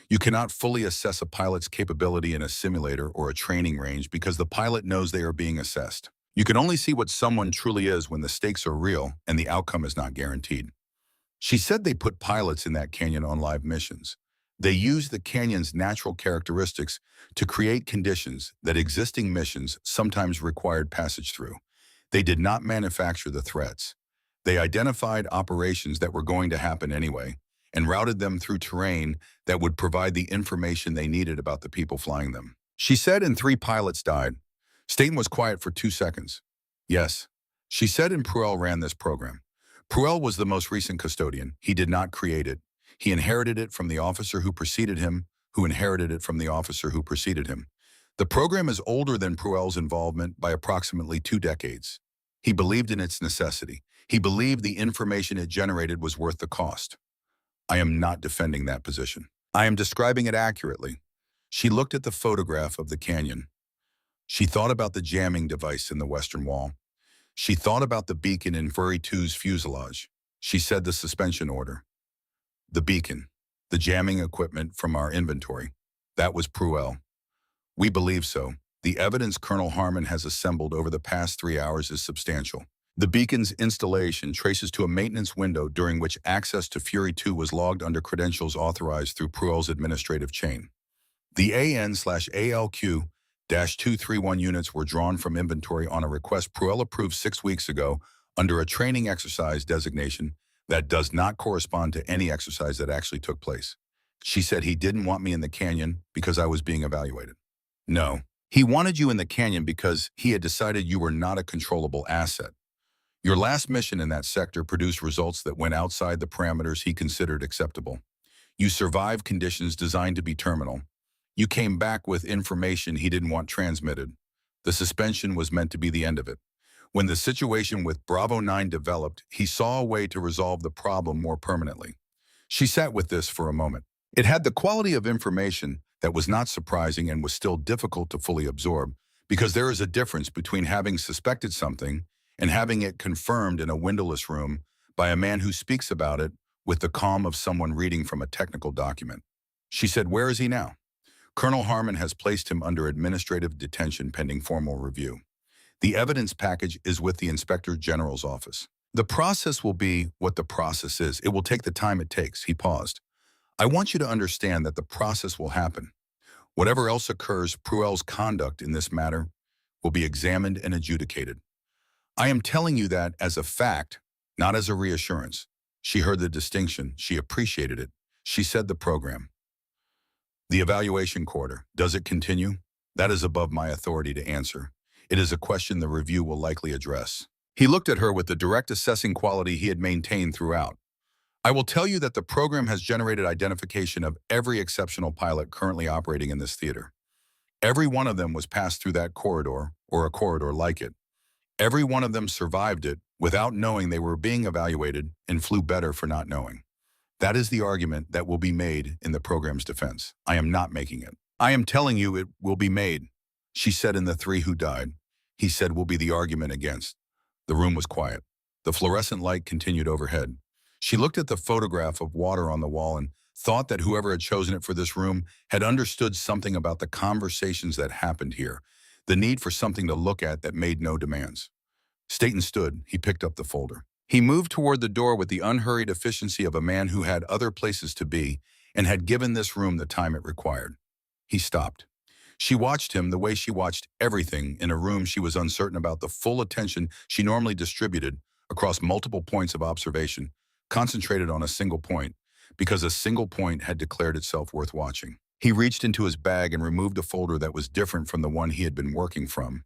You cannot fully assess a pilot's capability in a simulator or a training range because the pilot knows they are being assessed. You can only see what someone truly is when the stakes are real and the outcome is not guaranteed. She said they put pilots in that canyon on live missions. They used the canyon's natural characteristics to create conditions that existing missions sometimes required passage through. They did not manufacture the threats. They identified operations that were going to happen anyway and routed them through terrain that would provide the information they needed about the people flying them. She said, and 3 pilots died. Staten was quiet for 2 seconds. Yes. She said, and Pruell ran this program. Pruell was the most recent custodian. He did not create it. He inherited it from the officer who preceded him, who inherited it from the officer who preceded him. The program is older than Pruell's involvement by approximately 2 decades. He believed in its necessity. He believed the information it generated was worth the cost. I am not defending that position. I am describing it accurately. She looked at the photograph of the canyon. She thought about the jamming device in the western wall. She thought about the beacon in Fury 2's fuselage. She said the suspension order. The beacon, the jamming equipment from our inventory. That was Pruell. We believe so. The evidence Colonel Harmon has assembled over the past 3 hours is substantial. The beacon's installation traces to a maintenance window during which access to Fury 2 was logged under credentials authorized through Pruell's administrative chain. The AN/ALQ-231 units were drawn from inventory on a request Pruell approved 6 weeks ago under a training exercise designation that does not correspond to any exercise that actually took place. She said he didn't want me in the canyon because I was being evaluated. No, he wanted you in the canyon because he had decided you were not a controllable asset. Your last mission in that sector produced results that went outside the parameters he considered acceptable. You survived conditions designed to be terminal. You came back with information he didn't want transmitted. The suspension was meant to be the end of it. When the situation with Bravo 9 developed, he saw a way to resolve the problem more permanently. She sat with this for a moment. It had the quality of information that was not surprising and was still difficult to fully absorb, because there is a difference between having suspected something and having it confirmed in a windowless room by a man who speaks about it with the calm of someone reading from a technical document. She said, "Where is he now?" Colonel Harmon has placed him under administrative detention pending formal review. The evidence package is with the Inspector General's office. The process will be what the process is. It will take the time it takes. He paused. I want you to understand that the process will happen. Whatever else occurs, Pruell's conduct in this matter will be examined and adjudicated. I am telling you that as a fact, not as a reassurance. She heard the distinction. She appreciated it. She said the program. The evaluation quarter. Does it continue? That is above my authority to answer. It is a question the review will likely address. He looked at her with the direct assessing quality he had maintained throughout. I will tell you that the program has generated identification of every exceptional pilot currently operating in this theater. Every one of them was passed through that corridor, or a corridor like it. Every one of them survived it without knowing they were being evaluated and flew better for not knowing. That is the argument that will be made in the program's defense. I am not making it. I am telling you it will be made. She said, in the 3 who died. He said will be the argument against. The room was quiet. The fluorescent light continued overhead. She looked at the photograph of water on the wall and thought that whoever had chosen it for this room had understood something about the conversations that happened here, the need for something to look at that made no demands. Staten stood. He picked up the folder. He moved toward the door with the unhurried efficiency of a man who had other places to be and had given this room the time it required. He stopped. She watched him the way she watched everything in a room she was uncertain about the full attention she normally distributed across multiple points of observation, concentrated on a single point, because a single point had declared itself worth watching. He reached into his bag and removed a folder that was different from the one he had been working from.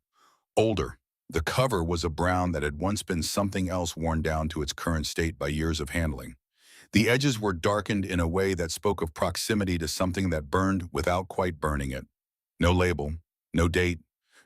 Older. The cover was a brown that had once been something else worn down to its current state by years of handling. The edges were darkened in a way that spoke of proximity to something that burned without quite burning it. No label, no date,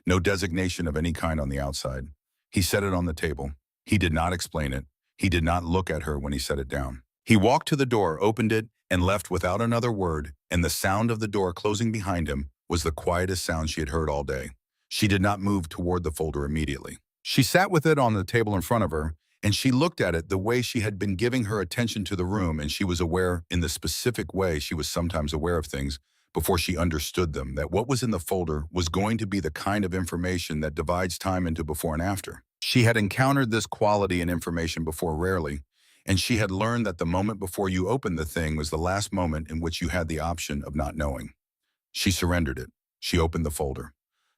no designation of any kind on the outside. He set it on the table. He did not explain it. He did not look at her when he set it down. He walked to the door, opened it, and left without another word, and the sound of the door closing behind him was the quietest sound she had heard all day. She did not move toward the folder immediately. She sat with it on the table in front of her, and she looked at it the way she had been giving her attention to the room, and she was aware in the specific way she was sometimes aware of things before she understood them, that what was in the folder was going to be the kind of information that divides time into before and after. She had encountered this quality in information before rarely, and she had learned that the moment before you opened the thing was the last moment in which you had the option of not knowing. She surrendered it. She opened the folder.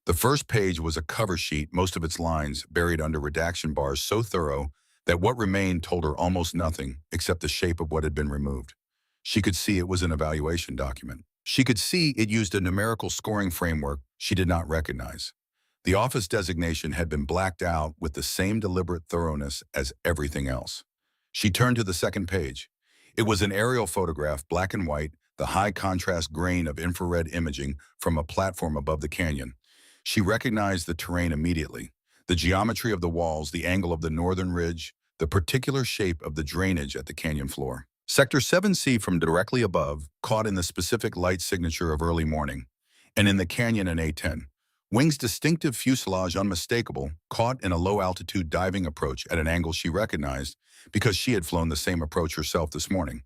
The first page was a cover sheet, most of its lines buried under redaction bars so thorough that what remained told her almost nothing except the shape of what had been removed. She could see it was an evaluation document. She could see it used a numerical scoring framework she did not recognize. The office designation had been blacked out with the same deliberate thoroughness as everything else. She turned to the second page. It was an aerial photograph, black and white, the high contrast grain of infrared imaging from a platform above the canyon. She recognized the terrain immediately. The geometry of the walls, the angle of the northern ridge, the particular shape of the drainage at the canyon floor. Sector 7C from directly above, caught in the specific light signature of early morning, and in the canyon an A-10. Wing's distinctive fuselage unmistakable, caught in a low-altitude diving approach at an angle she recognized because she had flown the same approach herself this morning.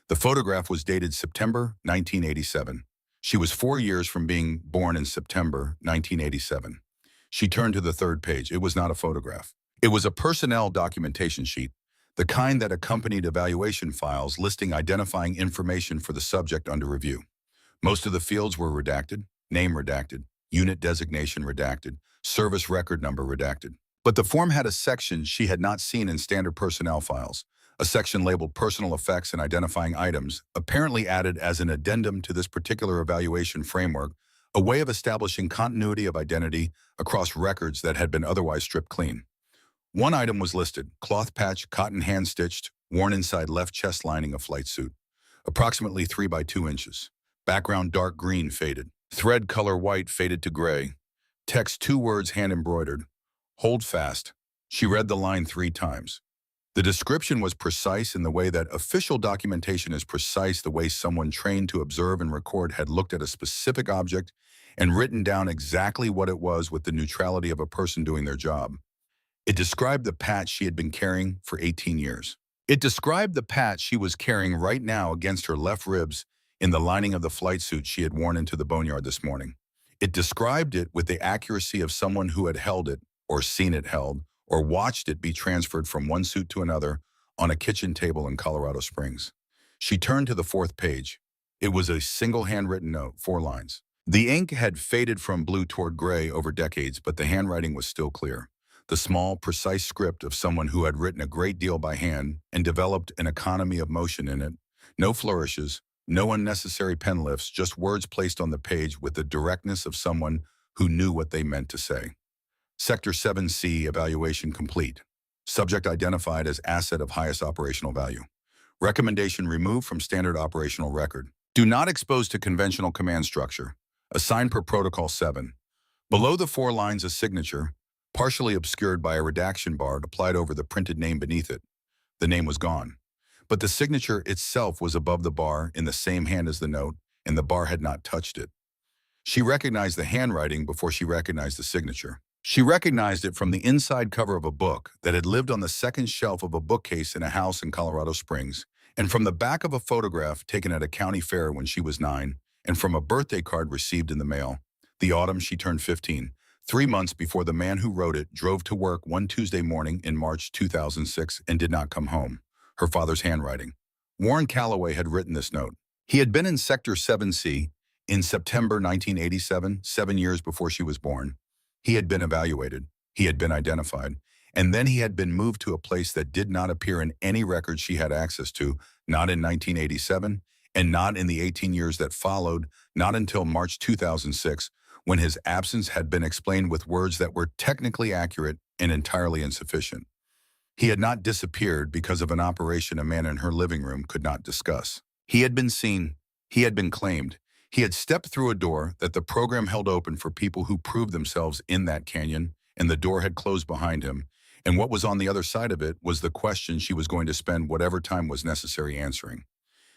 The photograph was dated September 1987. She was 4 years from being born in September 1987. She turned to the third page. It was not a photograph. It was a personnel documentation sheet, the kind that accompanied evaluation files listing identifying information for the subject under review. Most of the fields were redacted, name redacted, unit designation redacted, service record number redacted. But the form had a section she had not seen in standard personnel files, a section labeled personal effects and identifying items, apparently added as an addendum to this particular evaluation framework, a way of establishing continuity of identity across records that had been otherwise stripped clean. One item was listed, cloth patch, cotton hand-stitched, worn inside left chest lining of flight suit, approximately 3 by 2 inches. Background dark green faded. Thread color white faded to gray. Text 2 words hand-embroidered. Hold fast. She read the line 3 times. The description was precise in the way that official documentation is precise, the way someone trained to observe and record had looked at a specific object and written down exactly what it was with the neutrality of a person doing their job. It described the patch she had been carrying for 18 years. It described the patch she was carrying right now against her left ribs in the lining of the flight suit she had worn into the boneyard this morning. It described it with the accuracy of someone who had held it, or seen it held, or watched it be transferred from one suit to another on a kitchen table in Colorado Springs. She turned to the fourth page. It was a single handwritten note, 4 lines. The ink had faded from blue toward gray over decades, but the handwriting was still clear. The small, precise script of someone who had written a great deal by hand and developed an economy of motion in it. No flourishes, no unnecessary pen lifts, just words placed on the page with the directness of someone who knew what they meant to say. Sector 7C evaluation complete. Subject identified as asset of highest operational value. Recommendation removed from standard operational record. Do not expose to conventional command structure. Assigned per Protocol 7. Below the 4 lines a signature, partially obscured by a redaction bar applied over the printed name beneath it. The name was gone, but the signature itself was above the bar in the same hand as the note, and the bar had not touched it. She recognized the handwriting before she recognized the signature. She recognized it from the inside cover of a book that had lived on the second shelf of a bookcase in a house in Colorado Springs, and from the back of a photograph taken at a county fair when she was 9, and from a birthday card received in the mail, the autumn she turned 15, 3 months before the man who wrote it drove to work one Tuesday morning in March 2006 and did not come home. Her father's handwriting. Warren Calloway had written this note. He had been in Sector 7C in September 1987, 7 years before she was born. He had been evaluated. He had been identified. And then he had been moved to a place that did not appear in any record she had access to, not in 1987, and not in the 18 years that followed, not until March 2006, when his absence had been explained with words that were technically accurate and entirely insufficient. He had not disappeared because of an operation a man in her living room could not discuss. He had been seen. He had been claimed. He had stepped through a door that the program held open for people who proved themselves in that canyon, and the door had closed behind him, and what was on the other side of it was the question she was going to spend whatever time was necessary answering.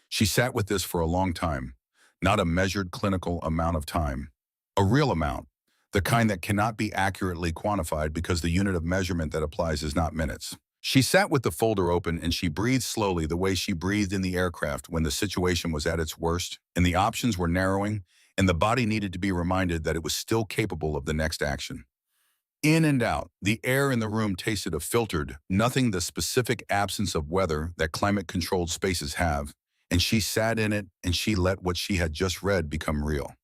She sat with this for a long time, not a measured clinical amount of time, a real amount, the kind that cannot be accurately quantified because the unit of measurement that applies is not minutes. She sat with the folder open and she breathed slowly the way she breathed in the aircraft when the situation was at its worst and the options were narrowing and the body needed to be reminded that it was still capable of the next action. In and out, the air in the room tasted of filtered, nothing the specific absence of weather that climate-controlled spaces have, and she sat in it and she let what she had just read become real.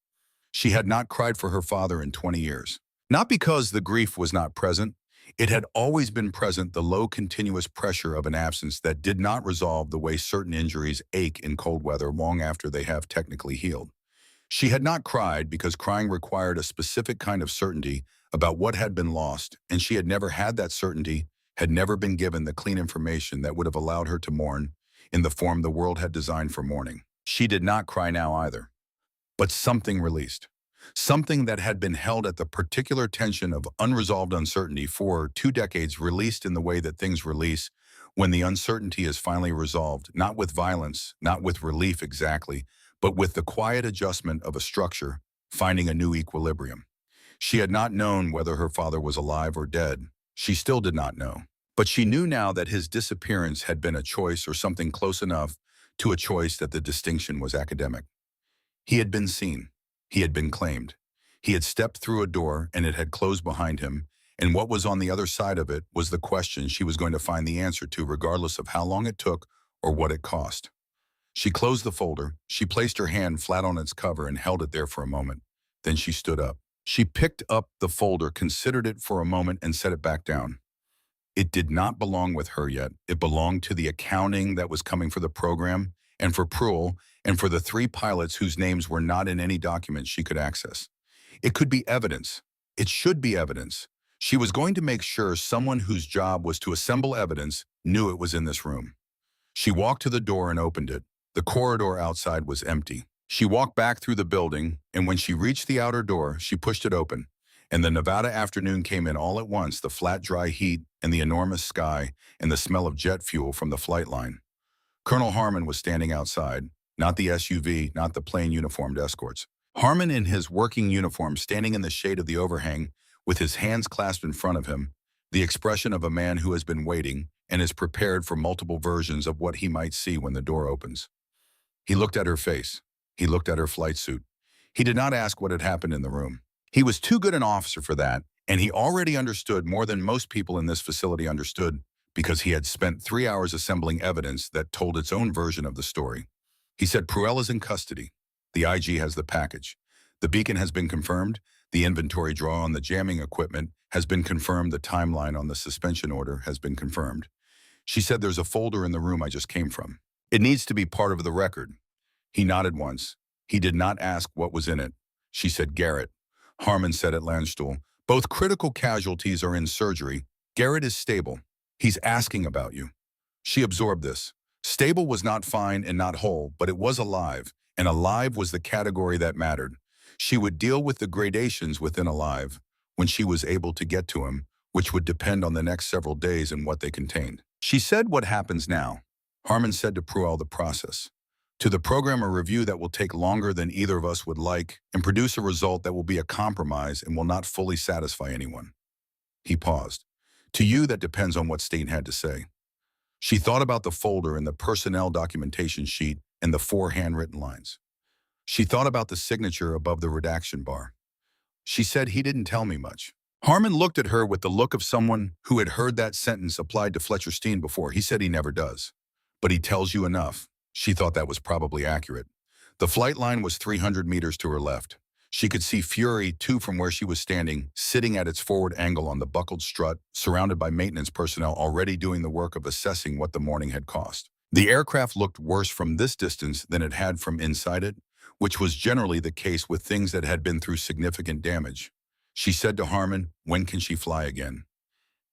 She had not cried for her father in 20 years. Not because the grief was not present. It had always been present, the low continuous pressure of an absence that did not resolve the way certain injuries ache in cold weather long after they have technically healed. She had not cried because crying required a specific kind of certainty about what had been lost, and she had never had that certainty, had never been given the clean information that would have allowed her to mourn in the form the world had designed for mourning. She did not cry now either. But something released. Something that had been held at the particular tension of unresolved uncertainty for 2 decades released in the way that things release when the uncertainty is finally resolved, not with violence, not with relief exactly, but with the quiet adjustment of a structure, finding a new equilibrium. She had not known whether her father was alive or dead. She still did not know. But she knew now that his disappearance had been a choice or something close enough to a choice that the distinction was academic. He had been seen. He had been claimed. He had stepped through a door and it had closed behind him, and what was on the other side of it was the question she was going to find the answer to regardless of how long it took or what it cost. She closed the folder. She placed her hand flat on its cover and held it there for a moment. Then she stood up. She picked up the folder, considered it for a moment, and set it back down. It did not belong with her yet. It belonged to the accounting that was coming for the program, and for Pruill, and for the 3 pilots whose names were not in any document she could access. It could be evidence. It should be evidence. She was going to make sure someone whose job was to assemble evidence knew it was in this room. She walked to the door and opened it. The corridor outside was empty. She walked back through the building, and when she reached the outer door, she pushed it open. And the Nevada afternoon came in all at once, the flat, dry heat and the enormous sky and the smell of jet fuel from the flight line. Colonel Harmon was standing outside, not the SUV, not the plain uniformed escorts. Harmon in his working uniform standing in the shade of the overhang with his hands clasped in front of him, the expression of a man who has been waiting and is prepared for multiple versions of what he might see when the door opens. He looked at her face. He looked at her flight suit. He did not ask what had happened in the room. He was too good an officer for that, and he already understood more than most people in this facility understood because he had spent 3 hours assembling evidence that told its own version of the story. He said, Pruill is in custody. The IG has the package. The beacon has been confirmed. The inventory draw on the jamming equipment has been confirmed. The timeline on the suspension order has been confirmed. She said there's a folder in the room I just came from. It needs to be part of the record. He nodded once. He did not ask what was in it. She said, Garrett. Harmon said at Landstuhl, both critical casualties are in surgery. Garrett is stable. He's asking about you. She absorbed this. Stable was not fine and not whole, but it was alive, and alive was the category that mattered. She would deal with the gradations within alive when she was able to get to him, which would depend on the next several days and what they contained. She said, what happens now? Harmon said to Pruill, the process. To the program, a review that will take longer than either of us would like and produce a result that will be a compromise and will not fully satisfy anyone. He paused. To you, that depends on what State had to say. She thought about the folder and the personnel documentation sheet and the 4 handwritten lines. She thought about the signature above the redaction bar. She said, he didn't tell me much. Harmon looked at her with the look of someone who had heard that sentence applied to Fletcher Steen before. He said he never does. But he tells you enough. She thought that was probably accurate. The flight line was 300 meters to her left. She could see Fury 2 from where she was standing, sitting at its forward angle on the buckled strut, surrounded by maintenance personnel already doing the work of assessing what the morning had cost. The aircraft looked worse from this distance than it had from inside it, which was generally the case with things that had been through significant damage. She said to Harmon, when can she fly again?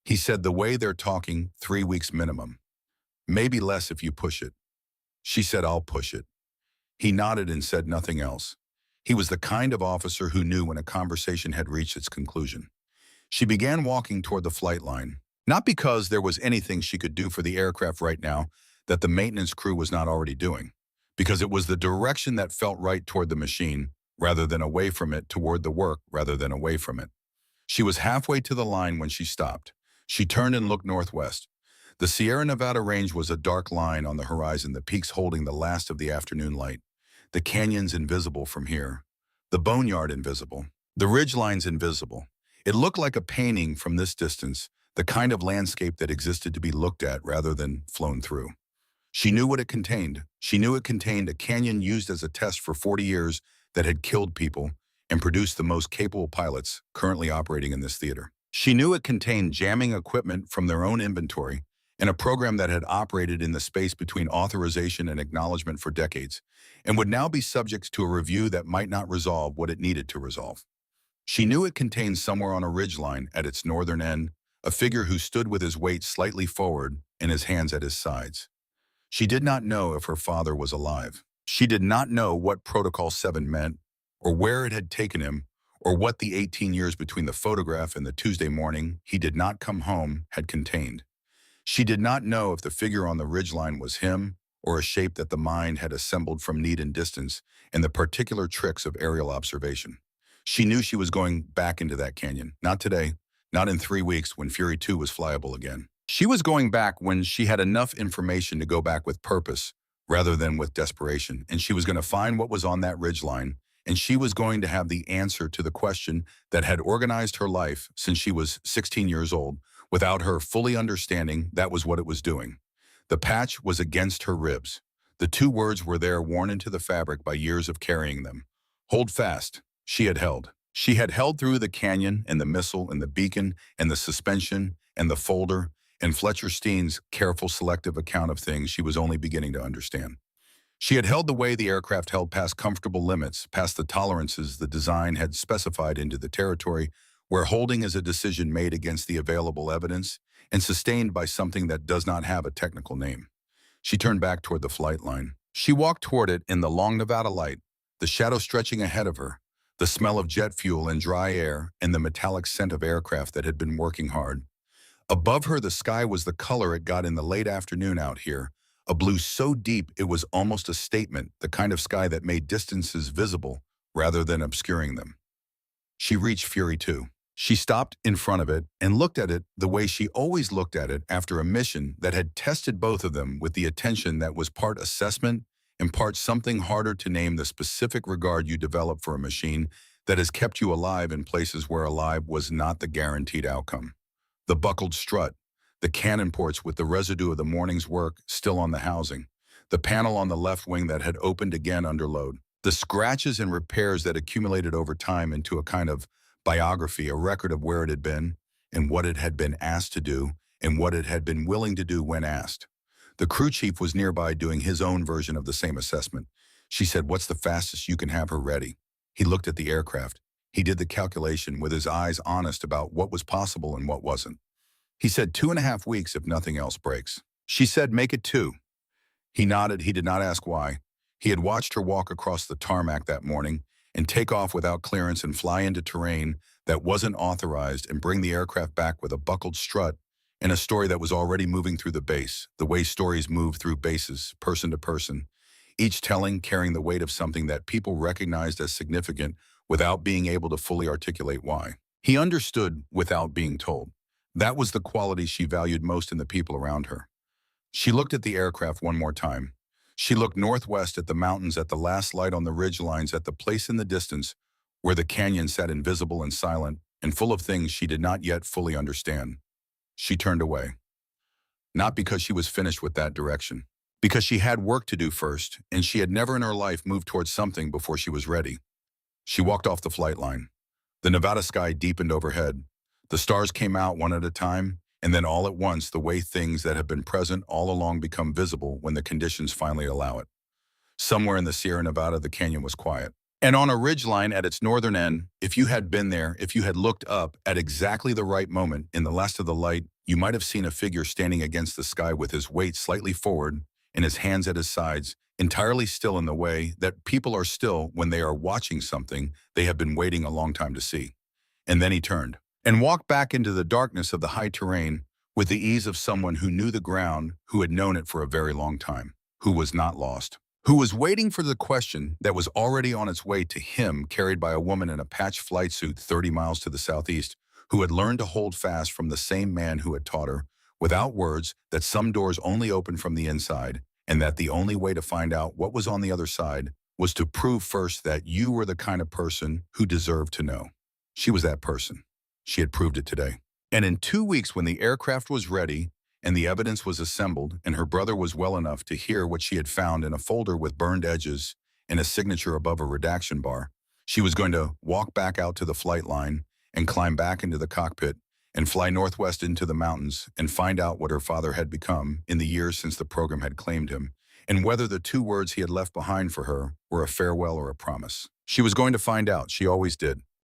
He said, the way they're talking, 3 weeks minimum. Maybe less if you push it. She said, I'll push it. He nodded and said nothing else. He was the kind of officer who knew when a conversation had reached its conclusion. She began walking toward the flight line, not because there was anything she could do for the aircraft right now that the maintenance crew was not already doing, because it was the direction that felt right toward the machine rather than away from it, toward the work rather than away from it. She was halfway to the line when she stopped. She turned and looked northwest. The Sierra Nevada range was a dark line on the horizon, the peaks holding the last of the afternoon light. The canyons invisible from here. The boneyard invisible. The ridgelines invisible. It looked like a painting from this distance, the kind of landscape that existed to be looked at rather than flown through. She knew what it contained. She knew it contained a canyon used as a test for 40 years that had killed people and produced the most capable pilots currently operating in this theater. She knew it contained jamming equipment from their own inventory and a program that had operated in the space between authorization and acknowledgement for decades and would now be subject to a review that might not resolve what it needed to resolve. She knew it contained somewhere on a ridgeline at its northern end a figure who stood with his weight slightly forward and his hands at his sides. She did not know if her father was alive. She did not know what Protocol 7 meant, or where it had taken him, or what the 18 years between the photograph and the Tuesday morning he did not come home had contained. She did not know if the figure on the ridgeline was him, or a shape that the mind had assembled from need and distance and the particular tricks of aerial observation. She knew she was going back into that canyon, not today, not in 3 weeks when Fury 2 was flyable again. She was going back when she had enough information to go back with purpose rather than with desperation, and she was going to find what was on that ridgeline, and she was going to have the answer to the question that had organized her life since she was 16 years old, without her fully understanding that was what it was doing. The patch was against her ribs. The 2 words were there, worn into the fabric by years of carrying them. Hold fast. She had held. She had held through the canyon and the missile and the beacon and the suspension and the folder and Fletcher Steen's careful selective account of things she was only beginning to understand. She had held the way the aircraft held past comfortable limits, past the tolerances the design had specified, into the territory where holding is a decision made against the available evidence and sustained by something that does not have a technical name. She turned back toward the flight line. She walked toward it in the long Nevada light, the shadow stretching ahead of her, the smell of jet fuel and dry air, and the metallic scent of aircraft that had been working hard. Above her, the sky was the color it got in the late afternoon out here, a blue so deep it was almost a statement, the kind of sky that made distances visible rather than obscuring them. She reached Fury 2. She stopped in front of it and looked at it the way she always looked at it after a mission that had tested both of them, with the attention that was part assessment and part something harder to name, the specific regard you develop for a machine that has kept you alive in places where alive was not the guaranteed outcome. The buckled strut, the cannon ports with the residue of the morning's work still on the housing, the panel on the left wing that had opened again under load, the scratches and repairs that accumulated over time into a kind of biography, a record of where it had been and what it had been asked to do and what it had been willing to do when asked. The crew chief was nearby doing his own version of the same assessment. She said, "What's the fastest you can have her ready?" He looked at the aircraft. He did the calculation with his eyes honest about what was possible and what wasn't. He said 2.5 weeks if nothing else breaks. She said, "Make it 2. He nodded. He did not ask why. He had watched her walk across the tarmac that morning and take off without clearance and fly into terrain that wasn't authorized and bring the aircraft back with a buckled strut and a story that was already moving through the base, the way stories move through bases, person to person, each telling, carrying the weight of something that people recognized as significant without being able to fully articulate why. He understood without being told. That was the quality she valued most in the people around her. She looked at the aircraft one more time. She looked northwest at the mountains, at the last light on the ridge lines, at the place in the distance where the canyon sat invisible and silent and full of things she did not yet fully understand. She turned away. Not because she was finished with that direction, because she had work to do first, and she had never in her life moved towards something before she was ready. She walked off the flight line. The Nevada sky deepened overhead. The stars came out one at a time, and then all at once, the way things that have been present all along become visible when the conditions finally allow it. Somewhere in the Sierra Nevada, the canyon was quiet. And on a ridgeline at its northern end, if you had been there, if you had looked up at exactly the right moment in the last of the light, you might have seen a figure standing against the sky with his weight slightly forward and his hands at his sides, entirely still in the way that people are still when they are watching something they have been waiting a long time to see. And then he turned and walked back into the darkness of the high terrain with the ease of someone who knew the ground, who had known it for a very long time, who was not lost, who was waiting for the question that was already on its way to him, carried by a woman in a patch flight suit 30 miles to the southeast, who had learned to hold fast from the same man who had taught her, without words, that some doors only open from the inside, and that the only way to find out what was on the other side was to prove first that you were the kind of person who deserved to know. She was that person. She had proved it today. And in 2 weeks, when the aircraft was ready and the evidence was assembled and her brother was well enough to hear what she had found in a folder with burned edges and a signature above a redaction bar, she was going to walk back out to the flight line and climb back into the cockpit and fly northwest into the mountains and find out what her father had become in the years since the program had claimed him, and whether the 2 words he had left behind for her were a farewell or a promise. She was going to find out. She always did.